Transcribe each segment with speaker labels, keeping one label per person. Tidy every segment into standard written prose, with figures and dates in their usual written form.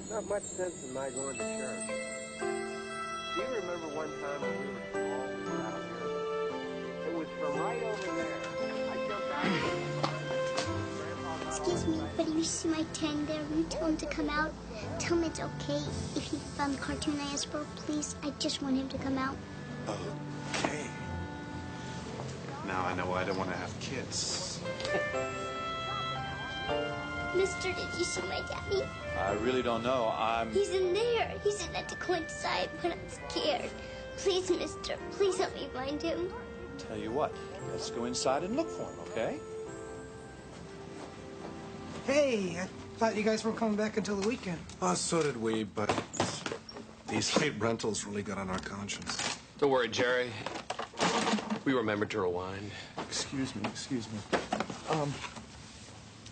Speaker 1: Not much sense in my going to church. Do you remember one time when we were small out here? It was from right over there. I jumped out of Grandpa.
Speaker 2: Excuse me, but if you see my tent there, will you tell him to come out? Tell him it's okay if he found the cartoon I asked for, please. I just want him to come out.
Speaker 3: Okay. Now I know why I don't want to have kids.
Speaker 2: Mister, did you see my daddy?
Speaker 4: I really don't know.
Speaker 2: He's in there. He's in that declined side, but I'm scared. Please, mister, please help me find him.
Speaker 4: Tell you what, let's go inside and look for him, okay?
Speaker 5: Hey, I thought you guys weren't coming back until the weekend.
Speaker 3: Oh, so did we, but these late rentals really got on our conscience.
Speaker 6: Don't worry, Jerry. We remembered to rewind.
Speaker 4: Excuse me.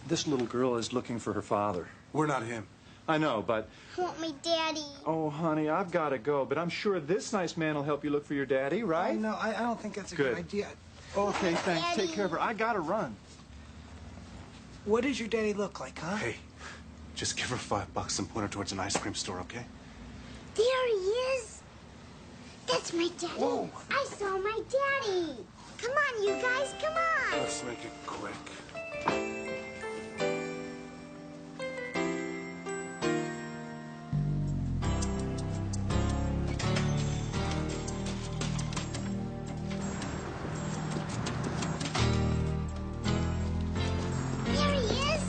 Speaker 4: This little girl is looking for her father.
Speaker 3: We're not him.
Speaker 4: I know, but...
Speaker 2: I want my daddy.
Speaker 4: Oh, honey, I've got to go, but I'm sure this nice man will help you look for your daddy, right?
Speaker 5: No, I don't think that's a good idea.
Speaker 4: Okay, thanks.
Speaker 2: Daddy.
Speaker 4: Take care of her. I got to run.
Speaker 5: What does your daddy look like, huh?
Speaker 3: Hey, just give her $5 and point her towards an ice cream store, okay?
Speaker 2: There he is. That's my daddy.
Speaker 3: Whoa.
Speaker 2: I saw my daddy. Come on, you guys, come on.
Speaker 3: Let's make it quick.
Speaker 2: There he is.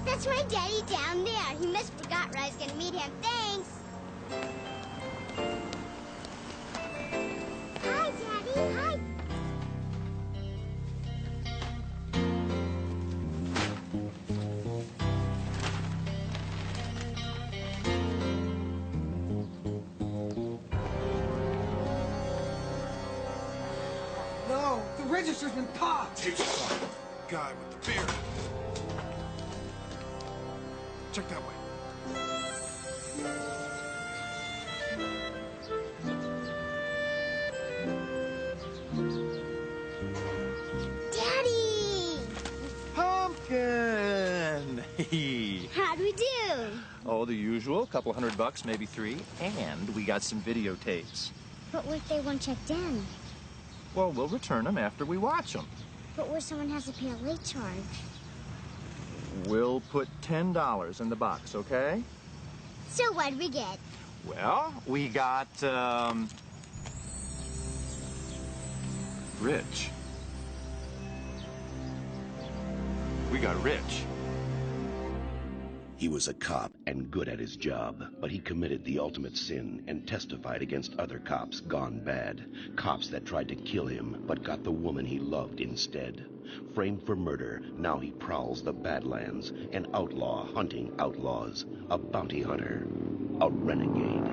Speaker 2: That's my daddy down there. He must have forgot where I was going to meet him. Thanks. Hi, Daddy. Hi.
Speaker 5: No, the register's been popped.
Speaker 3: Take the guy with the beard. Check that way.
Speaker 2: Daddy.
Speaker 4: Pumpkin!
Speaker 2: How'd we do?
Speaker 4: Oh, the usual. Couple $100, maybe $3. And we got some videotapes.
Speaker 2: But what if they weren't checked in?
Speaker 4: Well, we'll return them after we watch them.
Speaker 2: But what if someone has to pay a late charge?
Speaker 4: We'll put $10 in the box, okay?
Speaker 2: So what'd we get?
Speaker 4: Well, we got, Rich. We got Rich.
Speaker 7: He was a cop and good at his job, but he committed the ultimate sin and testified against other cops gone bad. Cops that tried to kill him, but got the woman he loved instead. Framed for murder, now he prowls the Badlands, an outlaw hunting outlaws, a bounty hunter, a renegade.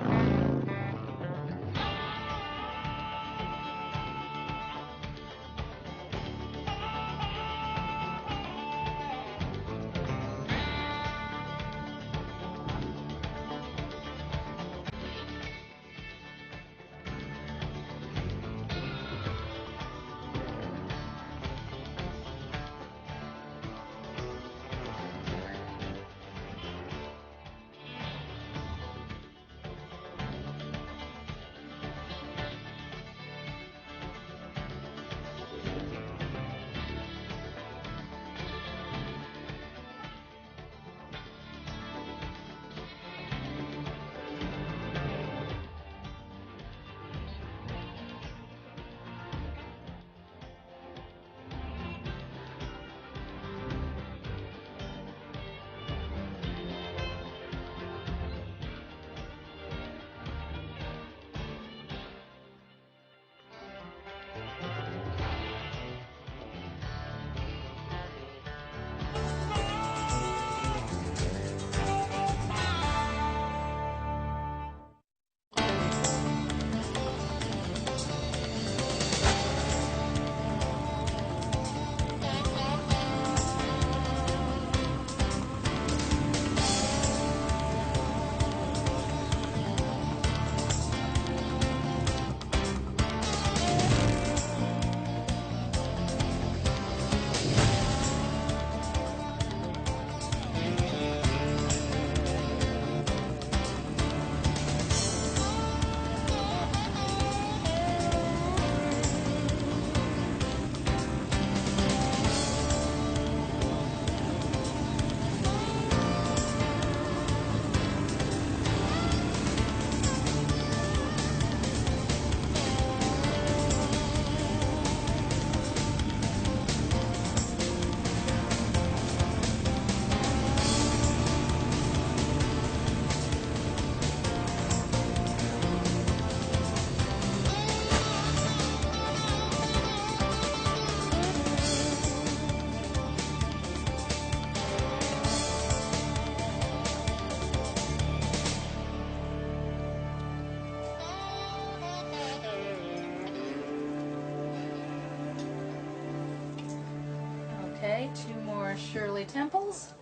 Speaker 8: Okay, 2 more Shirley Temples.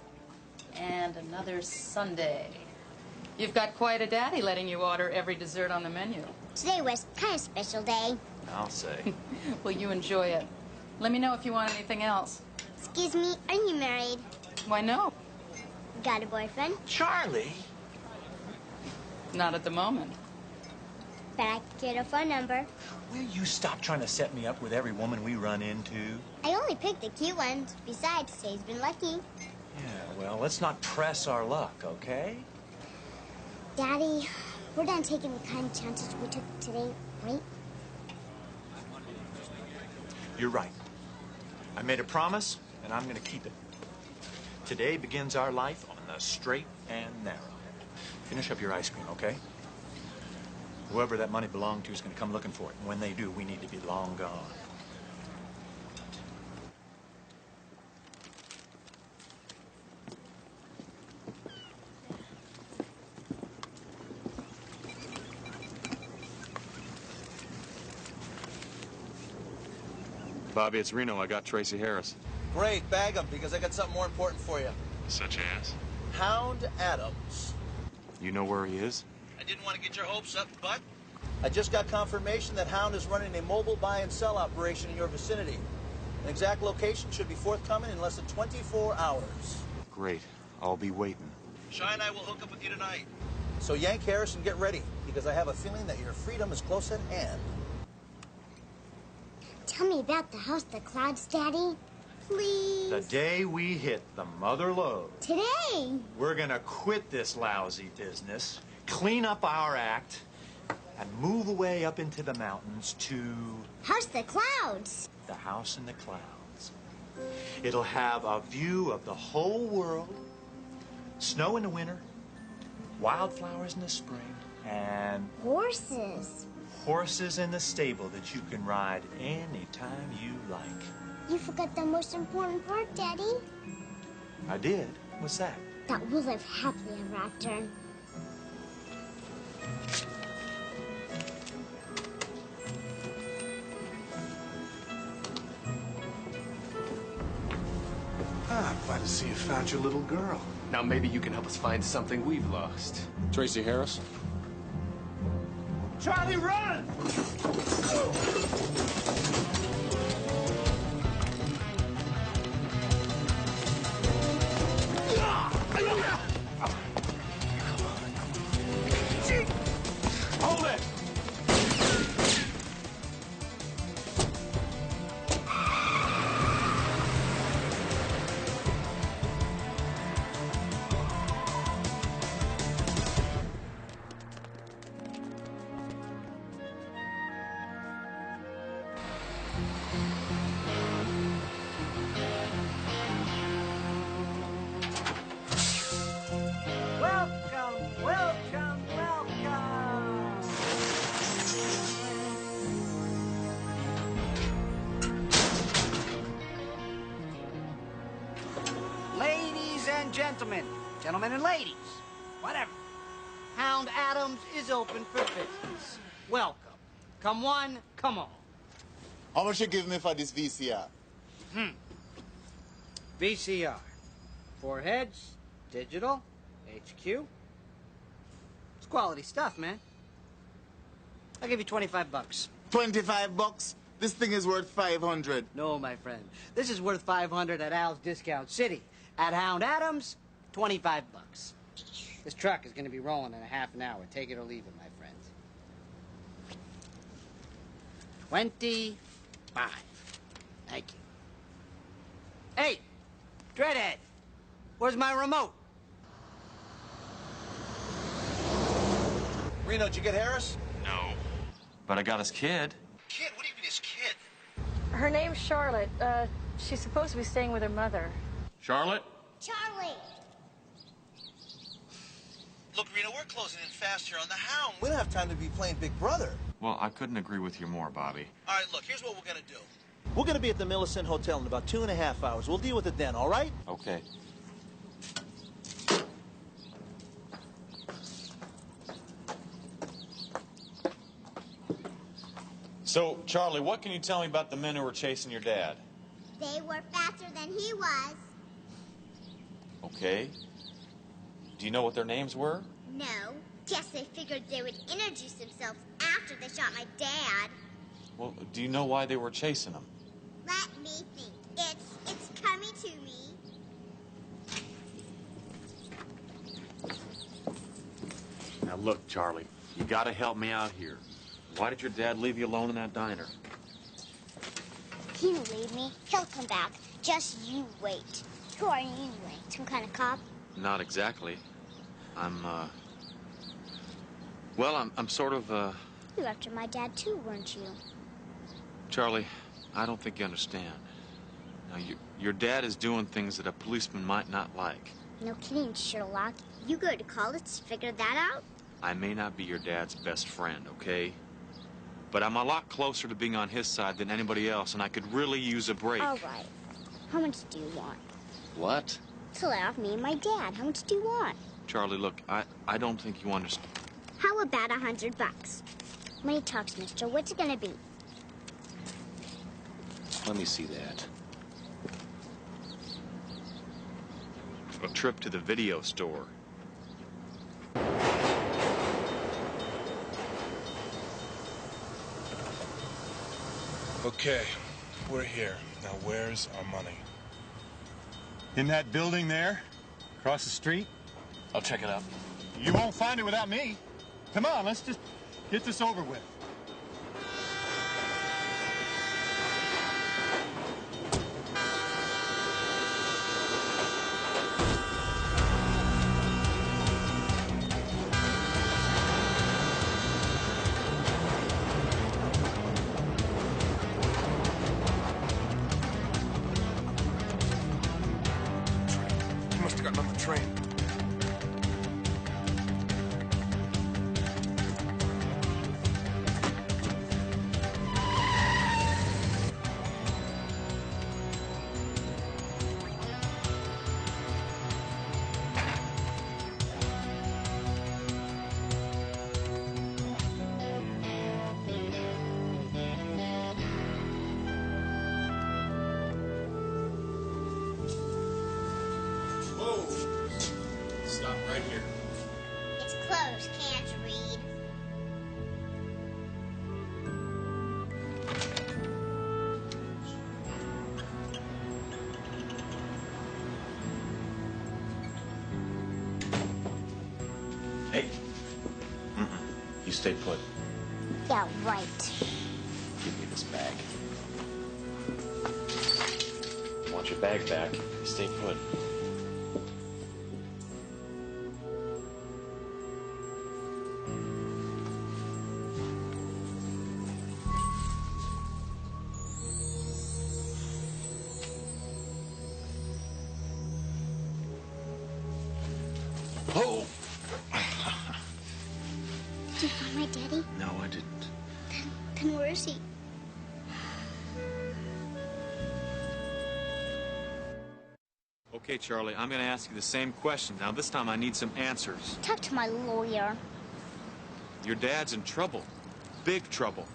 Speaker 8: And another sundae. You've got quite a daddy letting you order every dessert on the menu.
Speaker 2: Today was kind of special day.
Speaker 4: I'll say.
Speaker 8: Well, you enjoy it. Let me know if you want anything else.
Speaker 2: Excuse me, are you married?
Speaker 8: Why, no.
Speaker 2: Got a boyfriend?
Speaker 4: Charlie?
Speaker 8: Not at the moment.
Speaker 2: But I could get a phone number.
Speaker 4: Will you stop trying to set me up with every woman we run into?
Speaker 2: I only picked the cute ones. Besides, today's been lucky.
Speaker 4: Yeah, well, let's not press our luck, okay?
Speaker 2: Daddy, we're done taking the kind of chances we took today, right?
Speaker 4: You're right. I made a promise, and I'm going to keep it. Today begins our life on the straight and narrow. Finish up your ice cream, okay? Whoever that money belonged to is going to come looking for it. And when they do, we need to be long gone.
Speaker 9: Bobby, it's Reno. I got Tracy Harris.
Speaker 10: Great, bag him, because I got something more important for you.
Speaker 9: Such as?
Speaker 10: Hound Adams.
Speaker 9: You know where he is?
Speaker 10: I didn't want to get your hopes up, but I just got confirmation that Hound is running a mobile buy and sell operation in your vicinity. An exact location should be forthcoming in less than 24 hours.
Speaker 9: Great. I'll be waiting.
Speaker 10: Shy and I will hook up with you tonight. So yank Harris and get ready, because I have a feeling that your freedom is close at hand.
Speaker 2: Tell me about the house that clouds, Daddy. Please.
Speaker 4: The day we hit the mother lode.
Speaker 2: Today.
Speaker 4: We're going to quit this lousy business, clean up our act, and move away up into the mountains to...
Speaker 2: House that clouds.
Speaker 4: The house in the clouds. It'll have a view of the whole world, snow in the winter, wildflowers in the spring, and...
Speaker 2: Horses.
Speaker 4: Horses in the stable that you can ride anytime you like.
Speaker 2: You forgot the most important part, Daddy.
Speaker 4: I did? What's that?
Speaker 2: That we'll live happily ever after.
Speaker 3: Ah, glad to see you found your little girl.
Speaker 6: Now maybe you can help us find something we've lost.
Speaker 9: Tracy Harris?
Speaker 10: Charlie, run!
Speaker 4: Hold it!
Speaker 5: Welcome, welcome, welcome. Ladies and gentlemen, gentlemen and ladies, whatever. Hound Adams is open for business. Welcome. Come one, come all.
Speaker 11: How much you give me for this VCR?
Speaker 5: VCR. 4 heads, digital, HQ. It's quality stuff, man. I'll give you 25 bucks.
Speaker 11: 25 bucks? This thing is worth 500.
Speaker 5: No, my friend. This is worth 500 at Al's Discount City. At Hound Adams, 25 bucks. This truck is going to be rolling in a half an hour. Take it or leave it, my friends. 25. Thank you. Hey, Dreadhead, where's my remote?
Speaker 10: Reno, did you get Harris?
Speaker 4: No. But I got his kid.
Speaker 10: Kid? What do you mean his kid?
Speaker 12: Her name's Charlotte. She's supposed to be staying with her mother.
Speaker 9: Charlotte?
Speaker 2: Charlie.
Speaker 10: Look, Reno, we're closing in fast here on the Hound. We don't have time to be playing Big Brother.
Speaker 9: Well, I couldn't agree with you more, Bobby.
Speaker 10: All right, look, here's what we're going to do. We're going to be at the Millicent Hotel in about 2.5 hours. We'll deal with it then, all right?
Speaker 9: Okay.
Speaker 4: So, Charlie, what can you tell me about the men who were chasing your dad?
Speaker 2: They They were faster than he was.
Speaker 9: Okay. Do you know what their names were?
Speaker 2: No. Guess they figured they would introduce themselves after they shot my dad.
Speaker 9: Well, do you know why they were chasing them?
Speaker 2: Let me think. It's coming to me.
Speaker 9: Now look, Charlie, you gotta help me out here. Why did your dad leave you alone in that diner?
Speaker 2: He didn't leave me. He'll come back. Just you wait. Who are you anyway? Some kind of cop?
Speaker 9: Not exactly. I'm sort of,
Speaker 2: You were after my dad too, weren't you?
Speaker 9: Charlie, I don't think you understand. Now, your dad is doing things that a policeman might not like.
Speaker 2: No kidding, Sherlock. You go to college to figure that out?
Speaker 9: I may not be your dad's best friend, okay? But I'm a lot closer to being on his side than anybody else, and I could really use a break.
Speaker 2: All right. How much do you want?
Speaker 9: What?
Speaker 2: To let off me and my dad. How much do you want?
Speaker 9: Charlie, look, I don't think you understand.
Speaker 2: How about $100? Money talks, mister. What's it gonna be?
Speaker 9: Let me see that. A trip to the video store.
Speaker 13: Okay, we're here. Now, where's our money?
Speaker 4: In that building there, across the street.
Speaker 6: I'll check it out.
Speaker 4: You won't find it without me. Come on, let's just get this over with.
Speaker 13: You must have gotten on the train.
Speaker 3: Whoa! Stop right here.
Speaker 2: It's closed. Can't read.
Speaker 9: Hey. You stay put.
Speaker 2: Yeah, right.
Speaker 9: Give me this bag. Want your bag back? You stay put. Oh!
Speaker 2: Did you find my daddy?
Speaker 9: No, I didn't.
Speaker 2: Then where is he?
Speaker 9: Okay, Charlie, I'm going to ask you the same question. Now, this time I need some answers.
Speaker 2: Talk to my lawyer.
Speaker 9: Your dad's in trouble. Big trouble.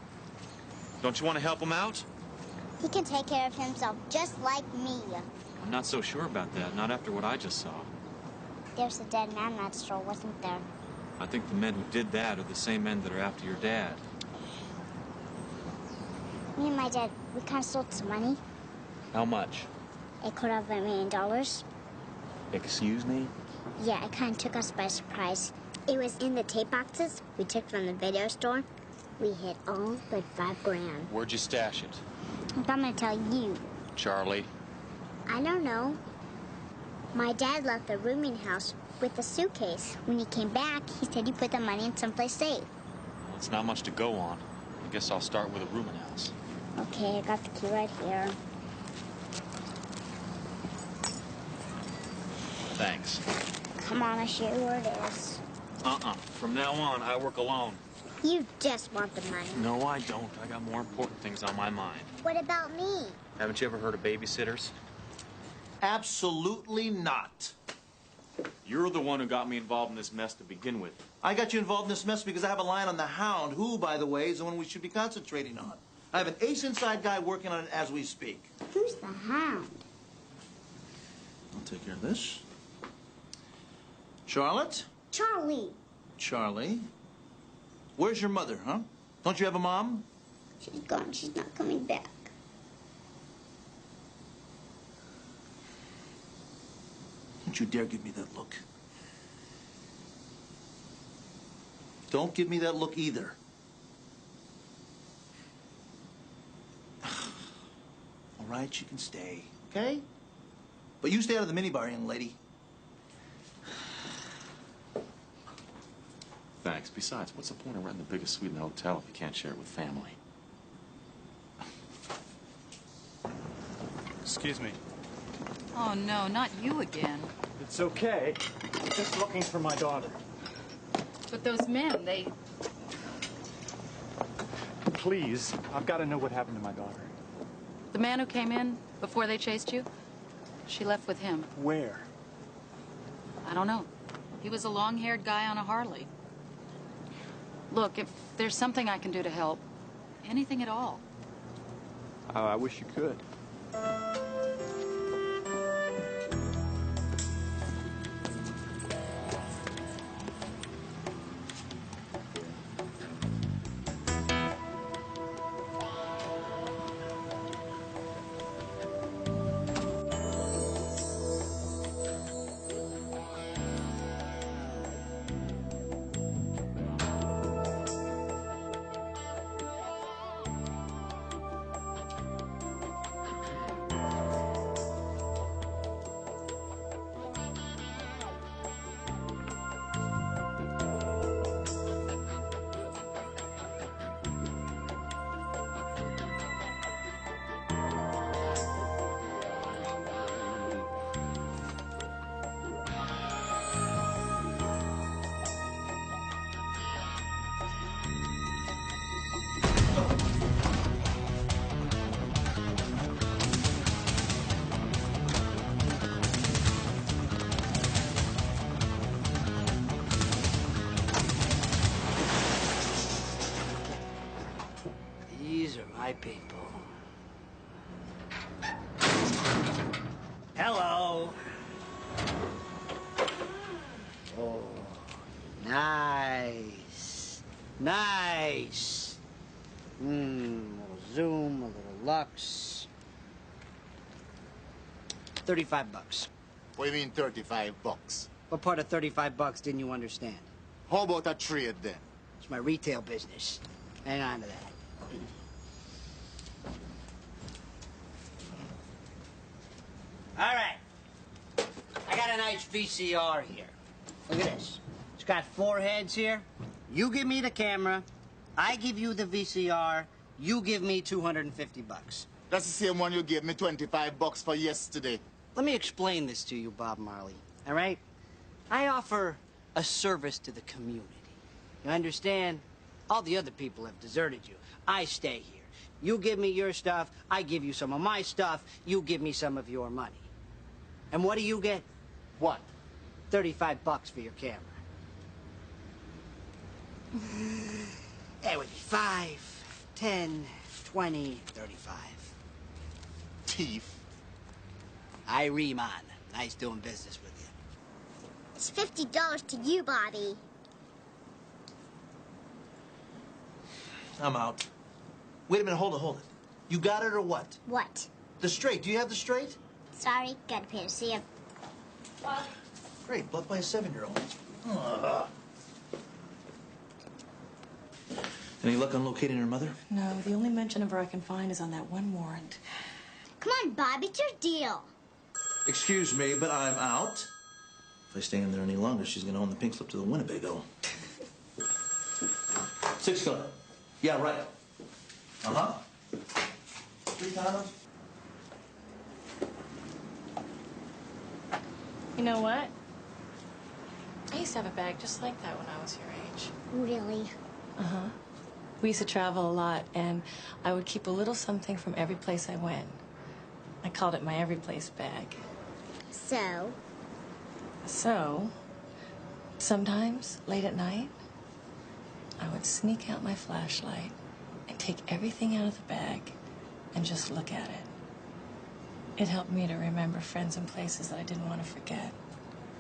Speaker 9: Don't you want to help him out?
Speaker 2: He can take care of himself just like me.
Speaker 9: I'm not so sure about that, not after what I just saw.
Speaker 2: There's a dead man in that store, wasn't there?
Speaker 9: I think the men who did that are the same men that are after your dad.
Speaker 2: Me and my dad, we kind of stole some money.
Speaker 9: How much?
Speaker 2: $250,000.
Speaker 9: Excuse me?
Speaker 2: Yeah, it kind of took us by surprise. It was in the tape boxes we took from the video store. We hid all but $5,000.
Speaker 9: Where'd you stash it?
Speaker 2: I'm gonna tell you.
Speaker 9: Charlie?
Speaker 2: I don't know. My dad left the rooming house with a suitcase. When he came back, he said he put the money in someplace safe.
Speaker 9: Well, it's not much to go on. I guess I'll start with a rooming house.
Speaker 2: Okay, I got the key right here.
Speaker 9: Thanks.
Speaker 2: Come on, I'll show you where it is.
Speaker 9: From now on, I work alone.
Speaker 2: You just want the money.
Speaker 9: No, I don't. I got more important things on my mind.
Speaker 2: What about me?
Speaker 9: Haven't you ever heard of babysitters?
Speaker 10: Absolutely not.
Speaker 9: You're the one who got me involved in this mess to begin with.
Speaker 10: I got you involved in this mess because I have a line on the Hound, who, by the way, is the one we should be concentrating on. I have an ace inside guy working on it as we speak.
Speaker 2: Who's the hound?
Speaker 10: I'll take care of this. Charlotte?
Speaker 2: Charlie.
Speaker 10: Charlie? Where's your mother, huh? Don't you have a mom?
Speaker 2: She's gone. She's not coming back.
Speaker 10: Don't you dare give me that look. Don't give me that look either. All right, you can stay, okay? But you stay out of the minibar, young lady.
Speaker 9: Thanks. Besides, what's the point of renting the biggest suite in the hotel if you can't share it with family?
Speaker 4: Excuse me.
Speaker 8: Oh, no, not you again.
Speaker 4: It's okay. I'm just looking for my daughter.
Speaker 8: But those men, they...
Speaker 4: Please, I've got to know what happened to my daughter.
Speaker 8: The man who came in before they chased you, she left with him.
Speaker 4: Where?
Speaker 8: I don't know. He was a long-haired guy on a Harley. Look, if there's something I can do to help, anything at all.
Speaker 4: I wish you could.
Speaker 5: These are my people. Hello. Oh, nice. Nice. A little zoom, a little lux. 35 bucks.
Speaker 11: What do you mean 35 bucks?
Speaker 5: What part of 35 bucks didn't you understand?
Speaker 11: How about a trade then?
Speaker 5: It's my retail business. Hang on to that. All right. I got a nice VCR here. Look at this. It's got 4 heads here. You give me the camera. I give you the VCR. You give me 250 bucks.
Speaker 11: That's the same one you gave me 25 bucks for yesterday.
Speaker 5: Let me explain this to you, Bob Marley. All right? I offer a service to the community. You understand? All the other people have deserted you. I stay here. You give me your stuff. I give you some of my stuff. You give me some of your money. And what do you get?
Speaker 11: What?
Speaker 5: 35 bucks for your camera. That would be 5, 10, 20, 35.
Speaker 11: Thief.
Speaker 5: Irene, nice doing business with you.
Speaker 2: It's $50 to you, Bobby.
Speaker 10: I'm out. Wait a minute, hold it. You got it or what?
Speaker 2: What?
Speaker 10: The straight. Do you have the straight?
Speaker 2: Sorry, gotta pay to see him.
Speaker 10: Great, bluffed by a 7-year-old. Any luck on locating her mother?
Speaker 14: No, the only mention of her I can find is on that one warrant.
Speaker 2: Come on, Bob, it's your deal.
Speaker 10: Excuse me, but I'm out. If I stay in there any longer, she's gonna own the pink slip to the Winnebago. 6 color. Yeah, right. Uh-huh. 3 condoms.
Speaker 14: You know what? I used to have a bag just like that when I was your age.
Speaker 2: Really?
Speaker 14: Uh-huh. We used to travel a lot, and I would keep a little something from every place I went. I called it my every place bag.
Speaker 2: So?
Speaker 14: So, sometimes, late at night, I would sneak out my flashlight and take everything out of the bag and just look at it. It helped me to remember friends and places that I didn't want to forget.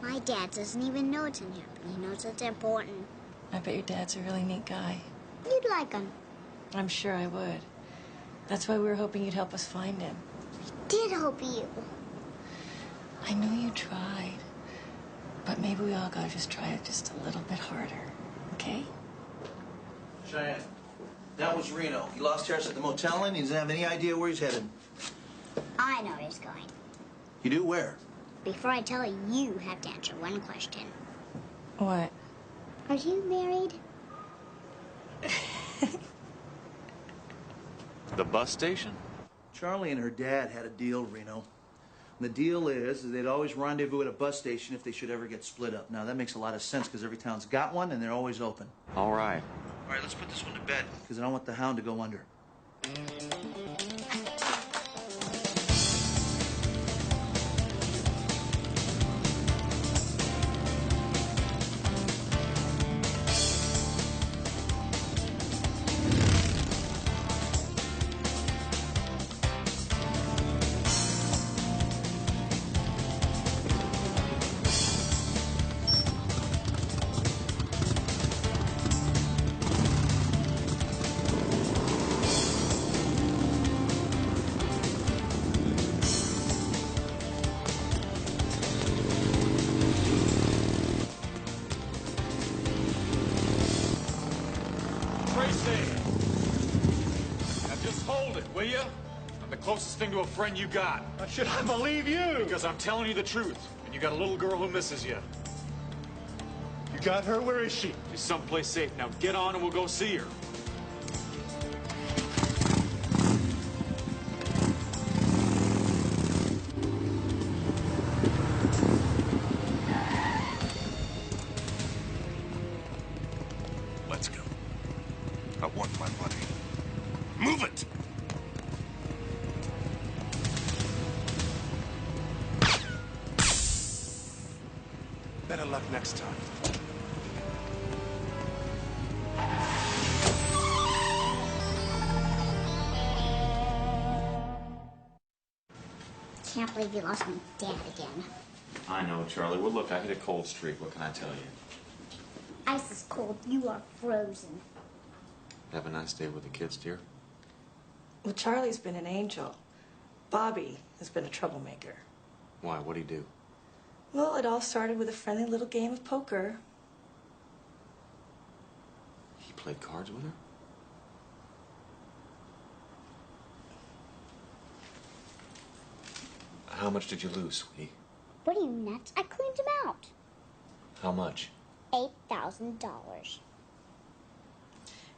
Speaker 2: My dad doesn't even know it's in here, but he knows it's important.
Speaker 14: I bet your dad's a really neat guy.
Speaker 2: You'd like him.
Speaker 14: I'm sure I would. That's why we were hoping you'd help us find him.
Speaker 2: Did help you.
Speaker 14: I know you tried, but maybe we all gotta just try it just a little bit harder, okay?
Speaker 10: Cheyenne, that was Reno. He lost Harris at the motel and he doesn't have any idea where he's headed.
Speaker 2: I know where he's going.
Speaker 10: You do? Where?
Speaker 2: Before I tell you, you have to answer one question.
Speaker 14: What?
Speaker 2: Are you married?
Speaker 9: The bus station?
Speaker 10: Charlie and her dad had a deal, Reno. And the deal is they'd always rendezvous at a bus station if they should ever get split up. Now, that makes a lot of sense because every town's got one and they're always open.
Speaker 9: All right.
Speaker 10: All right, let's put this one to bed because I don't want the hound to go under.
Speaker 4: Now just hold it, will you? I'm the closest thing to a friend you got. Why should I believe you? Because I'm telling you the truth, and you got a little girl who misses you. You got her? Where is she?
Speaker 9: She's someplace safe. Now get on and we'll go see her.
Speaker 13: Let's go. I want my money. Move it! Better luck next time.
Speaker 2: Can't believe you lost my dad again.
Speaker 9: I know, Charlie. Well, look, I hit a cold streak. What can I tell you?
Speaker 2: Ice is cold. You are frozen.
Speaker 9: Have a nice day with the kids, dear.
Speaker 14: Well, Charlie's been an angel. Bobby has been a troublemaker.
Speaker 9: Why? What'd he do?
Speaker 14: Well, it all started with a friendly little game of poker.
Speaker 9: He played cards with her? How much did you lose, sweetie?
Speaker 2: What are you, nuts? I cleaned him out.
Speaker 9: How much?
Speaker 2: $8,000.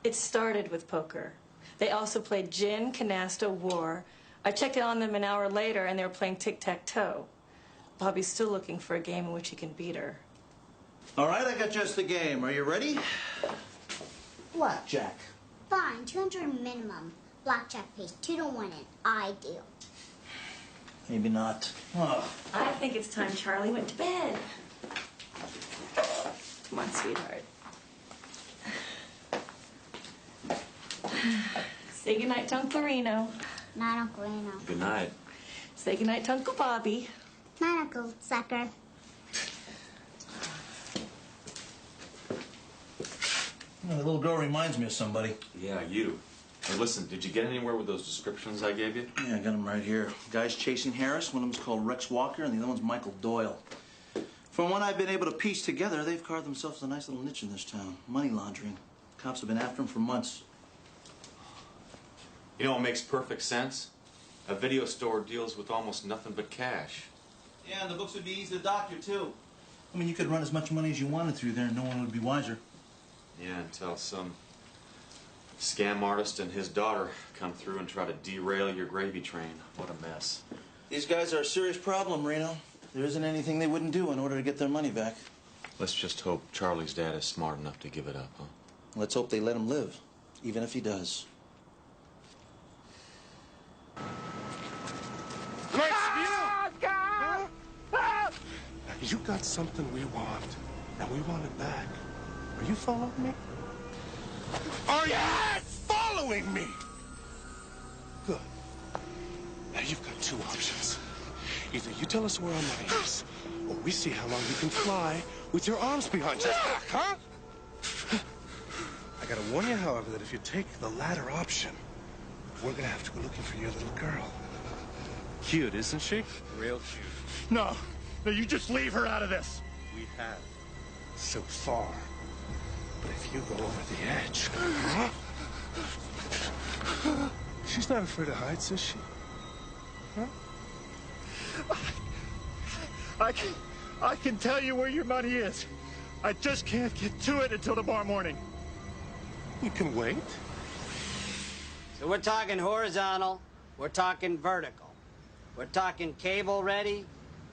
Speaker 14: It started with poker. They also played gin, canasta, war. I checked in on them an hour later, and they were playing tic-tac-toe. Bobby's still looking for a game in which he can beat her.
Speaker 10: All right, I got just the game. Are you ready? Blackjack.
Speaker 2: Fine, 200 minimum. Blackjack pays 2 to 1 and ideal.
Speaker 10: Maybe not. Oh.
Speaker 14: I think it's time Charlie went to bed. Come on, sweetheart. Say goodnight to Uncle Reno.
Speaker 2: Night, Uncle Reno.
Speaker 9: Good night.
Speaker 14: Say goodnight to Uncle Bobby.
Speaker 2: Night, Uncle Sucker.
Speaker 10: You know, the little girl reminds me of somebody.
Speaker 9: Yeah, you. Hey, listen, did you get anywhere with those descriptions I gave you?
Speaker 10: Yeah, I got them right here. Guy's chasing Harris. One of them's called Rex Walker, and the other one's Michael Doyle. From what I've been able to piece together, they've carved themselves a nice little niche in this town. Money laundering. Cops have been after them for months.
Speaker 9: You know what makes perfect sense? A video store deals with almost nothing but cash.
Speaker 10: Yeah, and the books would be easy to doctor, too. I mean, you could run as much money as you wanted through there, and no one would be wiser.
Speaker 9: Yeah, until some scam artist and his daughter come through and try to derail your gravy train. What a mess.
Speaker 10: These guys are a serious problem, Reno. There isn't anything they wouldn't do in order to get their money back.
Speaker 9: Let's just hope Charlie's dad is smart enough to give it up, huh?
Speaker 10: Let's hope they let him live, even if he does.
Speaker 13: Nice view! Huh? You got something we want, and we want it back. Are you following me? Are you? Yes! Follow following me. Good. Now you've got two options. Either you tell us where our money is, or we see how long you can fly with your arms behind your back, huh? I gotta warn you, however, that if you take the latter option, we're gonna have to go looking for your little girl.
Speaker 3: Cute, isn't she?
Speaker 13: Real cute. No, you just leave her out of this.
Speaker 3: We have.
Speaker 13: So far. But if you go over the edge... She's not afraid of heights, is she? Huh? I can tell you where your money is. I just can't get to it until tomorrow morning. You can wait.
Speaker 5: So we're talking horizontal, we're talking vertical, we're talking cable ready,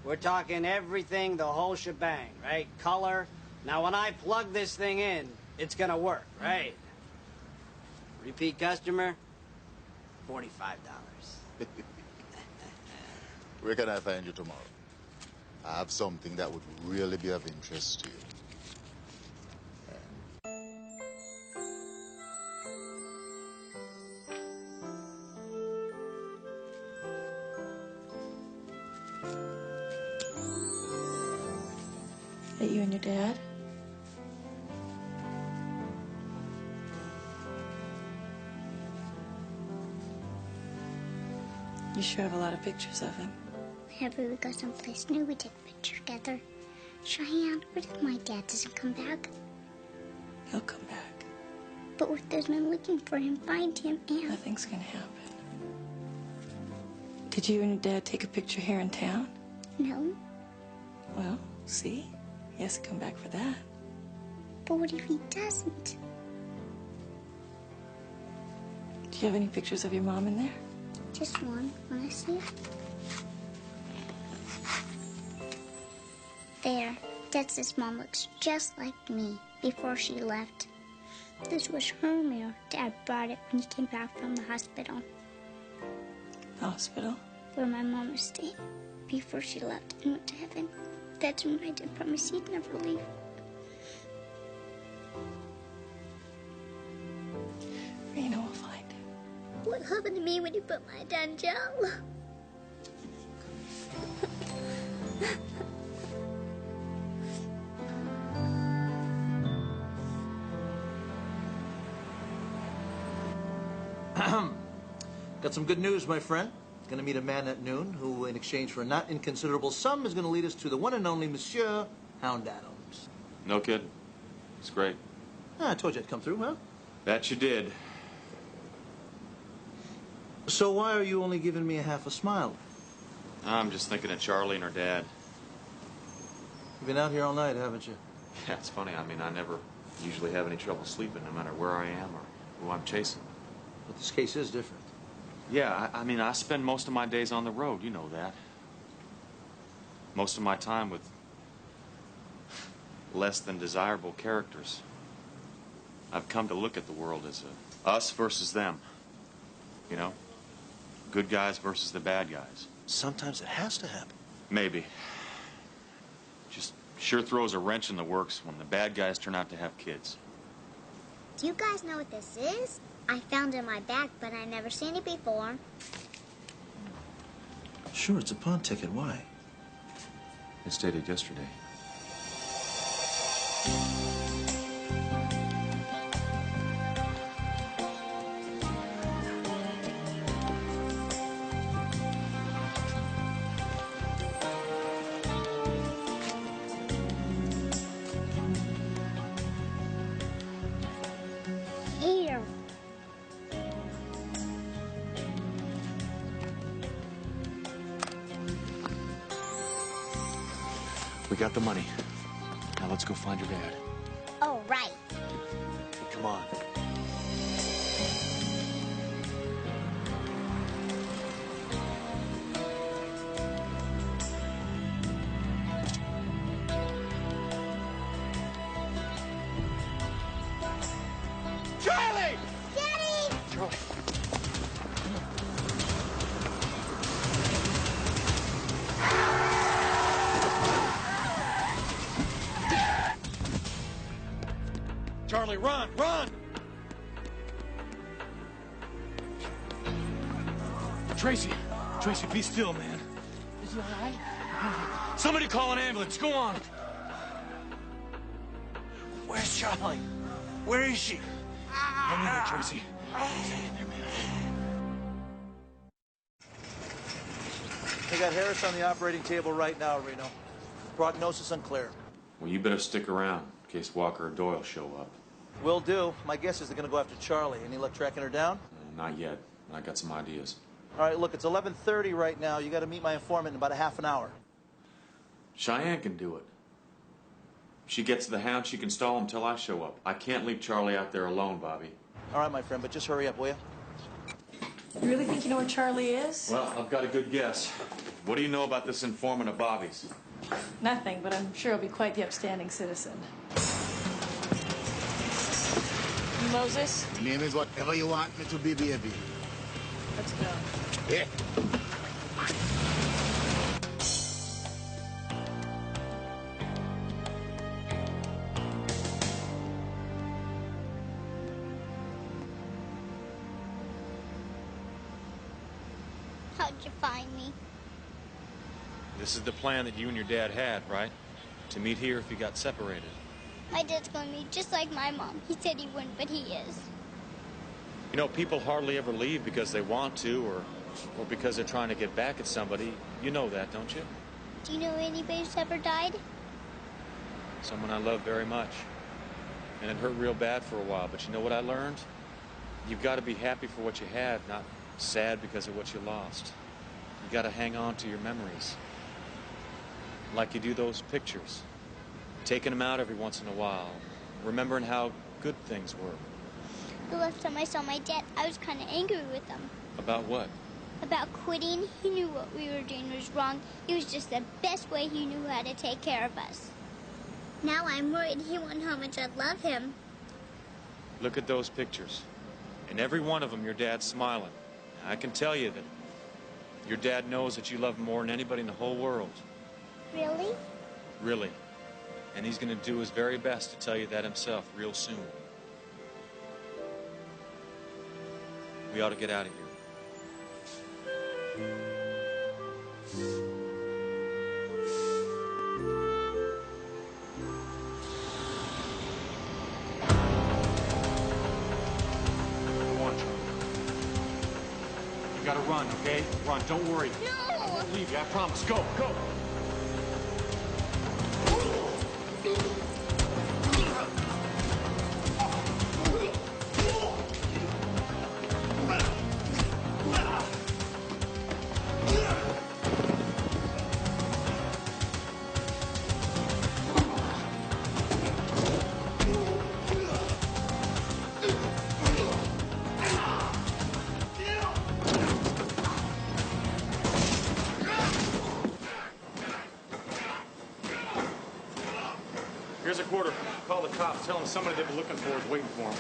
Speaker 5: we're talking everything, the whole shebang, right? Color. Now when I plug this thing in, it's gonna work, right? Repeat customer, $45.
Speaker 11: Where can I find you tomorrow? I have something that would really be of interest to you.
Speaker 14: Is that you and your dad? You sure have a lot of pictures of him.
Speaker 2: Whenever we go someplace new, we take a picture together. Cheyenne, what if my dad doesn't come back?
Speaker 14: He'll come back.
Speaker 2: But what if there's no looking for him, find him, and...
Speaker 14: Nothing's gonna happen. Did you and your dad take a picture here in town?
Speaker 2: No.
Speaker 14: Well, see? He has to come back for that.
Speaker 2: But what if he doesn't?
Speaker 14: Do you have any pictures of your mom in there?
Speaker 2: Just one. Wanna see it? There. Dad says Mom looks just like me before she left. This was her mirror. Dad brought it when he came back from the hospital.
Speaker 14: Hospital?
Speaker 2: Where my mom was staying before she left and went to heaven. That's when my dad promised he'd never leave.
Speaker 14: Rena will find him.
Speaker 2: What happened to me when you put my dad in jail?
Speaker 15: Got some good news, my friend. Gonna meet a man at noon who, in exchange for a not inconsiderable sum, is gonna lead us to the one and only Monsieur Hound Adams.
Speaker 9: No kidding. It's great.
Speaker 15: I told you I'd come through, huh?
Speaker 9: That you did.
Speaker 15: So why are you only giving me a half a smile?
Speaker 9: I'm just thinking of Charlie and her dad.
Speaker 15: You've been out here all night, haven't you?
Speaker 9: Yeah, it's funny. I mean, I never usually have any trouble sleeping, no matter where I am or who I'm chasing.
Speaker 15: But this case is different.
Speaker 9: Yeah, I mean, I spend most of my days on the road. You know that. Most of my time with less than desirable characters. I've come to look at the world as a us versus them. You know? Good guys versus the bad guys.
Speaker 15: Sometimes it has to happen.
Speaker 9: Maybe. Just sure throws a wrench in the works when the bad guys turn out to have kids.
Speaker 2: Do you guys know what this is? I found it in my bag, but I never seen it before.
Speaker 15: Sure, it's a pawn ticket. Why?
Speaker 9: It's dated yesterday.
Speaker 2: Here.
Speaker 9: We got the money. Now let's go find your dad.
Speaker 2: Oh, right.
Speaker 9: Come on.
Speaker 13: Charlie!
Speaker 2: Daddy!
Speaker 13: Charlie.
Speaker 4: Charlie, run! Run!
Speaker 16: Tracy. Tracy, be still, man.
Speaker 5: Is he all right?
Speaker 16: Somebody call an ambulance. Go on.
Speaker 15: Where's Charlie? Where is she?
Speaker 16: Hang in there, Tracy. Hang in there, man.
Speaker 15: They got Harris on the operating table right now, Reno. Prognosis unclear.
Speaker 9: Well, you better stick around in case Walker or Doyle show up.
Speaker 15: Will do. My guess is they're going to go after Charlie. Any luck tracking her down?
Speaker 9: Not yet. I got some ideas.
Speaker 15: All right, look, it's 11:30 right now. You got to meet my informant in about a half an hour.
Speaker 9: Cheyenne can do it. If she gets to the hound, she can stall him till I show up. I can't leave Charlie out there alone, Bobby.
Speaker 15: All right, my friend, but just hurry up, will you?
Speaker 14: You really think you know where Charlie is?
Speaker 9: Well, I've got a good guess. What do you know about this informant of Bobby's?
Speaker 14: Nothing, but I'm sure he'll be quite the upstanding citizen. Moses?
Speaker 11: My name is whatever you want me to be, baby.
Speaker 14: Let's go.
Speaker 11: Yeah.
Speaker 2: How'd you find me?
Speaker 4: This is the plan that you and your dad had, right? To meet here if you got separated.
Speaker 2: My dad's going to be just like my mom. He said he wouldn't, but he is.
Speaker 4: You know, people hardly ever leave because they want to or because they're trying to get back at somebody. You know that, don't you?
Speaker 2: Do you know anybody who's ever died?
Speaker 4: Someone I love very much. And it hurt real bad for a while, but you know what I learned? You've got to be happy for what you had, not sad because of what you lost. You got to hang on to your memories. Like you do those pictures. Taking them out every once in a while. Remembering how good things were.
Speaker 2: The last time I saw my dad, I was kind of angry with him.
Speaker 4: About what?
Speaker 2: About quitting. He knew what we were doing was wrong. It was just the best way he knew how to take care of us. Now I'm worried he won't know how much I love him.
Speaker 4: Look at those pictures. In every one of them, your dad's smiling. I can tell you that your dad knows that you love him more than anybody in the whole world.
Speaker 2: Really?
Speaker 4: Really. And he's going to do his very best to tell you that himself real soon. We ought to get out of here. Go on, Charlie. You gotta run, okay? Run, don't worry.
Speaker 2: No!
Speaker 4: I won't leave you, I promise. Go, go! Here's a quarter. Call the cops. Tell them somebody they've been looking for is waiting for them.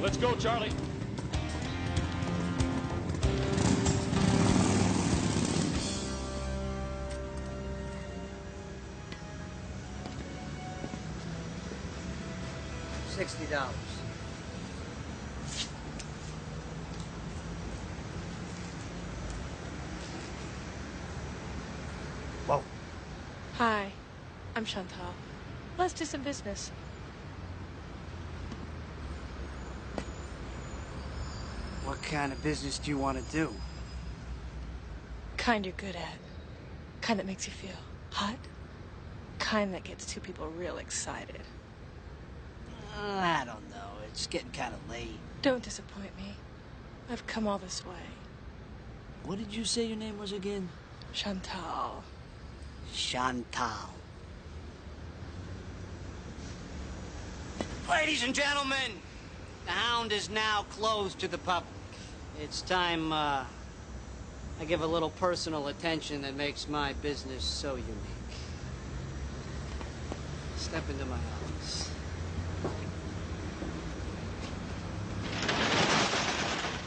Speaker 4: Let's go, Charlie.
Speaker 5: $60.
Speaker 15: Whoa.
Speaker 12: Hi, I'm Chantal. Let's do some business.
Speaker 5: What kind of business do you want to do?
Speaker 12: Kind you're good at. Kind that makes you feel hot. Kind that gets two people real excited.
Speaker 5: I don't know. It's getting kind of late.
Speaker 12: Don't disappoint me. I've come all this way.
Speaker 5: What did you say your name was again?
Speaker 12: Chantal.
Speaker 5: Chantal. Ladies and gentlemen, the Hound is now closed to the public. It's time, I give a little personal attention that makes my business so unique. Step into my office.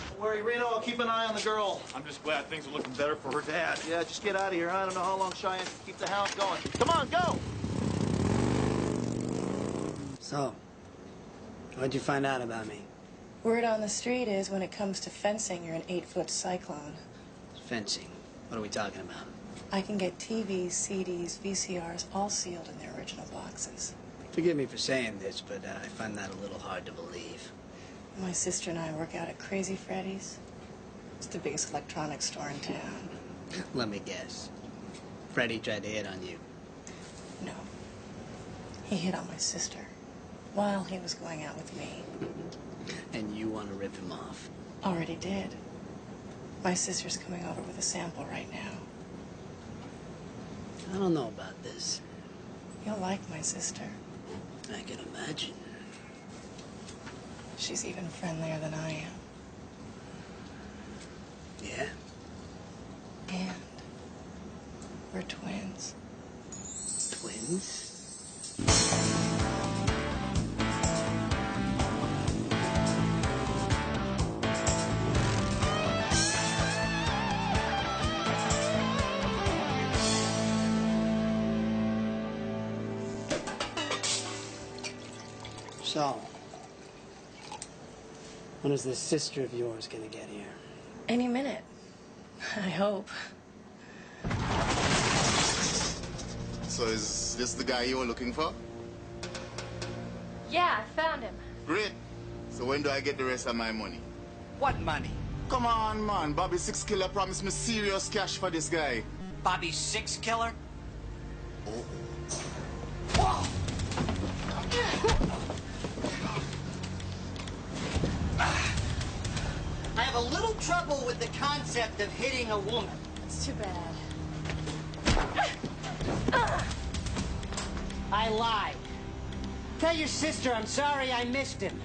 Speaker 15: Don't worry,
Speaker 10: Reno, I'll keep an eye on the girl.
Speaker 4: I'm just glad things are looking better for her dad.
Speaker 10: Yeah, just get out of here. I don't know how long Cheyenne can keep the hound going. Come on, go!
Speaker 5: So, what'd you find out about me?
Speaker 14: Word on the street is when it comes to fencing, you're an 8-foot cyclone.
Speaker 5: Fencing. What are we talking about?
Speaker 14: I can get TVs, CDs, VCRs, all sealed in their original boxes.
Speaker 5: Forgive me for saying this, but I find that a little hard to believe.
Speaker 14: My sister and I work out at Crazy Freddy's. It's the biggest electronics store in town.
Speaker 5: Let me guess. Freddie tried to hit on you.
Speaker 14: No. He hit on my sister while he was going out with me.
Speaker 5: And you want to rip him off?
Speaker 14: Already did. My sister's coming over with a sample right now.
Speaker 5: I don't know about this.
Speaker 14: You'll like my sister.
Speaker 5: I can imagine.
Speaker 14: She's even friendlier than I am.
Speaker 5: Yeah?
Speaker 14: And we're twins.
Speaker 5: Twins? So, when is this sister of yours gonna get here?
Speaker 14: Any minute. I hope.
Speaker 11: So is this the guy you were looking for?
Speaker 12: Yeah, I found him.
Speaker 11: Great. So when do I get the rest of my money?
Speaker 5: What money?
Speaker 11: Come on, man. Bobby Six Killer promised me serious cash for this guy.
Speaker 5: Bobby Six Killer? I have a little trouble with the concept of hitting a woman.
Speaker 12: It's too bad.
Speaker 5: I lied. Tell your sister I'm sorry I missed him.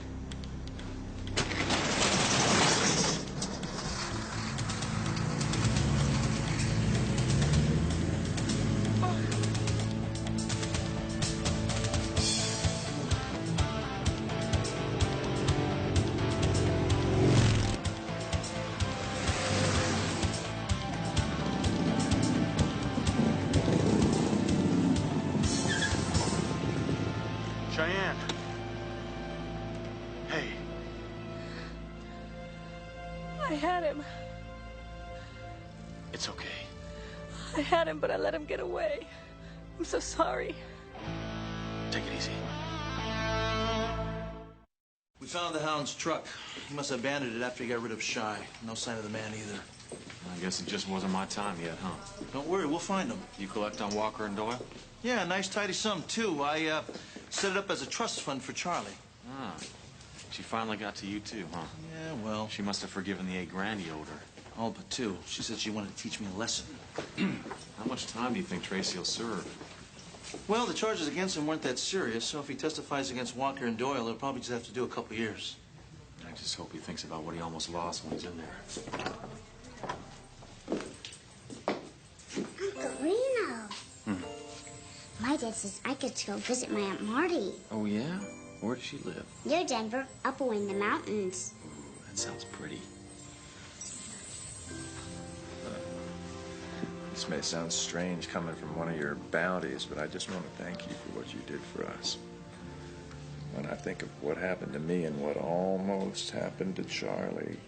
Speaker 4: Cheyenne. Hey.
Speaker 12: I had him.
Speaker 4: It's okay.
Speaker 12: I had him, but I let him get away. I'm so sorry.
Speaker 4: Take it easy.
Speaker 10: We found the hound's truck. He must have abandoned it after he got rid of Shy. No sign of the man either.
Speaker 9: I guess it just wasn't my time yet, huh?
Speaker 10: Don't worry, we'll find him.
Speaker 9: You collect on Walker and Doyle?
Speaker 10: Yeah, a nice tidy sum, too. I set it up as a trust fund for Charlie.
Speaker 9: Ah. She finally got to you, too, huh?
Speaker 10: Yeah, well...
Speaker 9: She must have forgiven the $8 grand you owed her.
Speaker 10: All but two. She said she wanted to teach me a lesson.
Speaker 9: How much time do you think Tracy will serve?
Speaker 10: Well, the charges against him weren't that serious, so if he testifies against Walker and Doyle, he'll probably just have to do a couple years.
Speaker 9: I just hope he thinks about what he almost lost when he's in there.
Speaker 2: Uncle Reno. My dad says I get to go visit my Aunt Marty.
Speaker 9: Oh, yeah? Where does she live?
Speaker 2: Near Denver, up in the mountains.
Speaker 9: Ooh, that sounds pretty.
Speaker 17: This may sound strange coming from one of your bounties, but I just want to thank you for what you did for us. When I think of what happened to me and what almost happened to Charlie,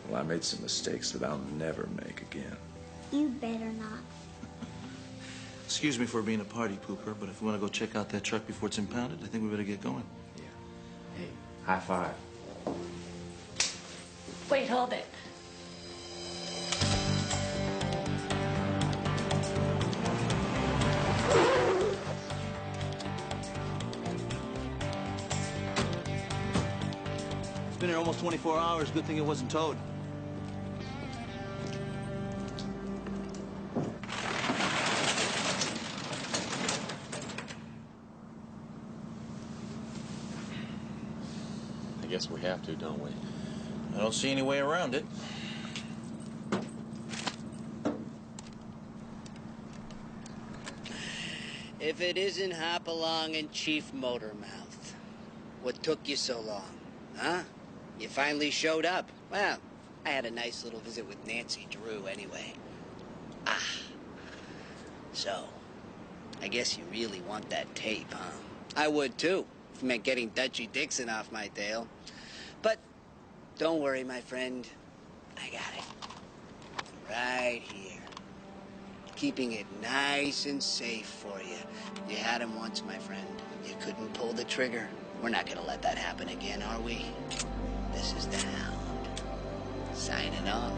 Speaker 17: well, I made some mistakes that I'll never make again.
Speaker 2: You better not.
Speaker 10: Excuse me for being a party pooper, but if we want to go check out that truck before it's impounded, I think we better get going.
Speaker 9: Yeah. Hey, high five.
Speaker 12: Wait, hold it.
Speaker 10: It's been here almost 24 hours. Good thing it wasn't towed.
Speaker 9: I guess we have to, don't we?
Speaker 10: I don't see any way around it.
Speaker 5: If it isn't Hopalong and Chief Motormouth, what took you so long, huh? You finally showed up. Well, I had a nice little visit with Nancy Drew anyway. Ah. So, I guess you really want that tape, huh? I would too, if it meant getting Dutchy Dixon off my tail. But don't worry, my friend. I got it. Right here. Keeping it nice and safe for you. You had him once, my friend. You couldn't pull the trigger. We're not gonna let that happen again, are we? This is the Hound. Signing off.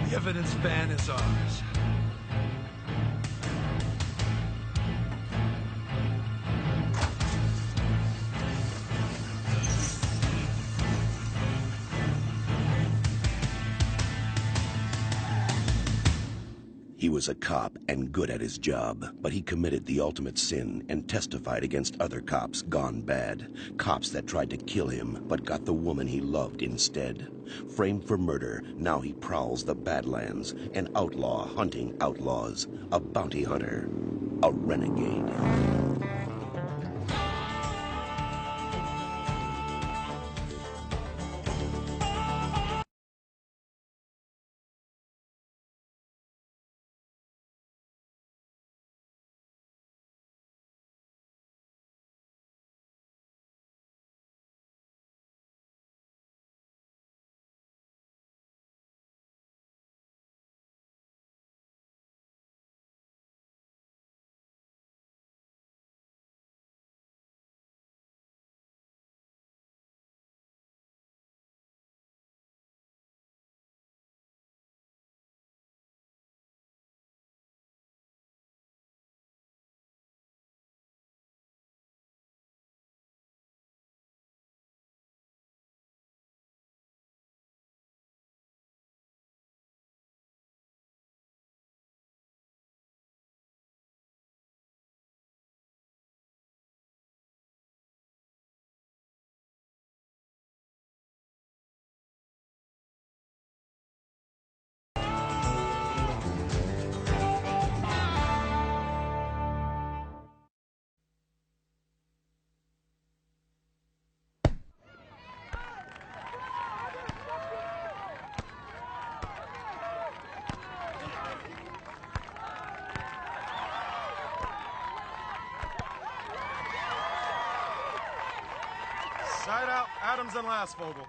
Speaker 16: The evidence van is ours.
Speaker 7: was a cop and good at his job, but he committed the ultimate sin and testified against other cops gone bad. Cops that tried to kill him, but got the woman he loved instead. Framed for murder, now he prowls the Badlands, an outlaw hunting outlaws, a bounty hunter, a renegade.
Speaker 13: Side out, Adams and Lasvogel.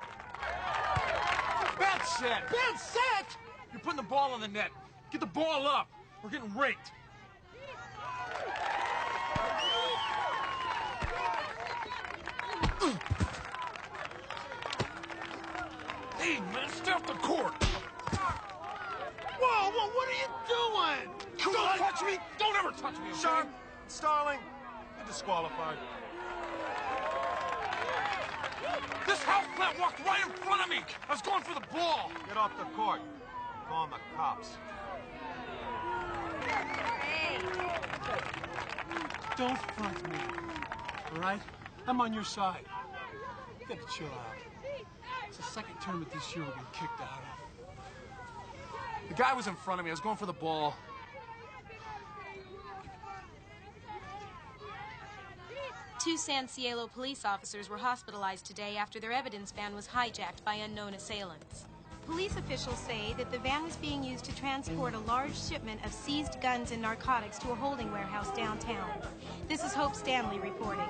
Speaker 16: Bad set! Bad set! You're putting the ball on the net. Get the ball up. We're getting raked. Hey, man, stay off the court. Whoa, what are you doing? Don't touch me. Don't ever touch me, okay?
Speaker 13: Sean, Starling, you're disqualified.
Speaker 16: This house plant walked right in front of me. I was going for the ball.
Speaker 13: Get off the court. Call the cops.
Speaker 18: Don't front me, all right? I'm on your side. You gotta chill out. It's the second tournament this year we've been kicked out of.
Speaker 16: The guy was in front of me. I was going for the ball.
Speaker 19: Two San Cielo police officers were hospitalized today after their evidence van was hijacked by unknown assailants. Police officials say that the van was being used to transport a large shipment of seized guns and narcotics to a holding warehouse downtown. This is Hope Stanley reporting.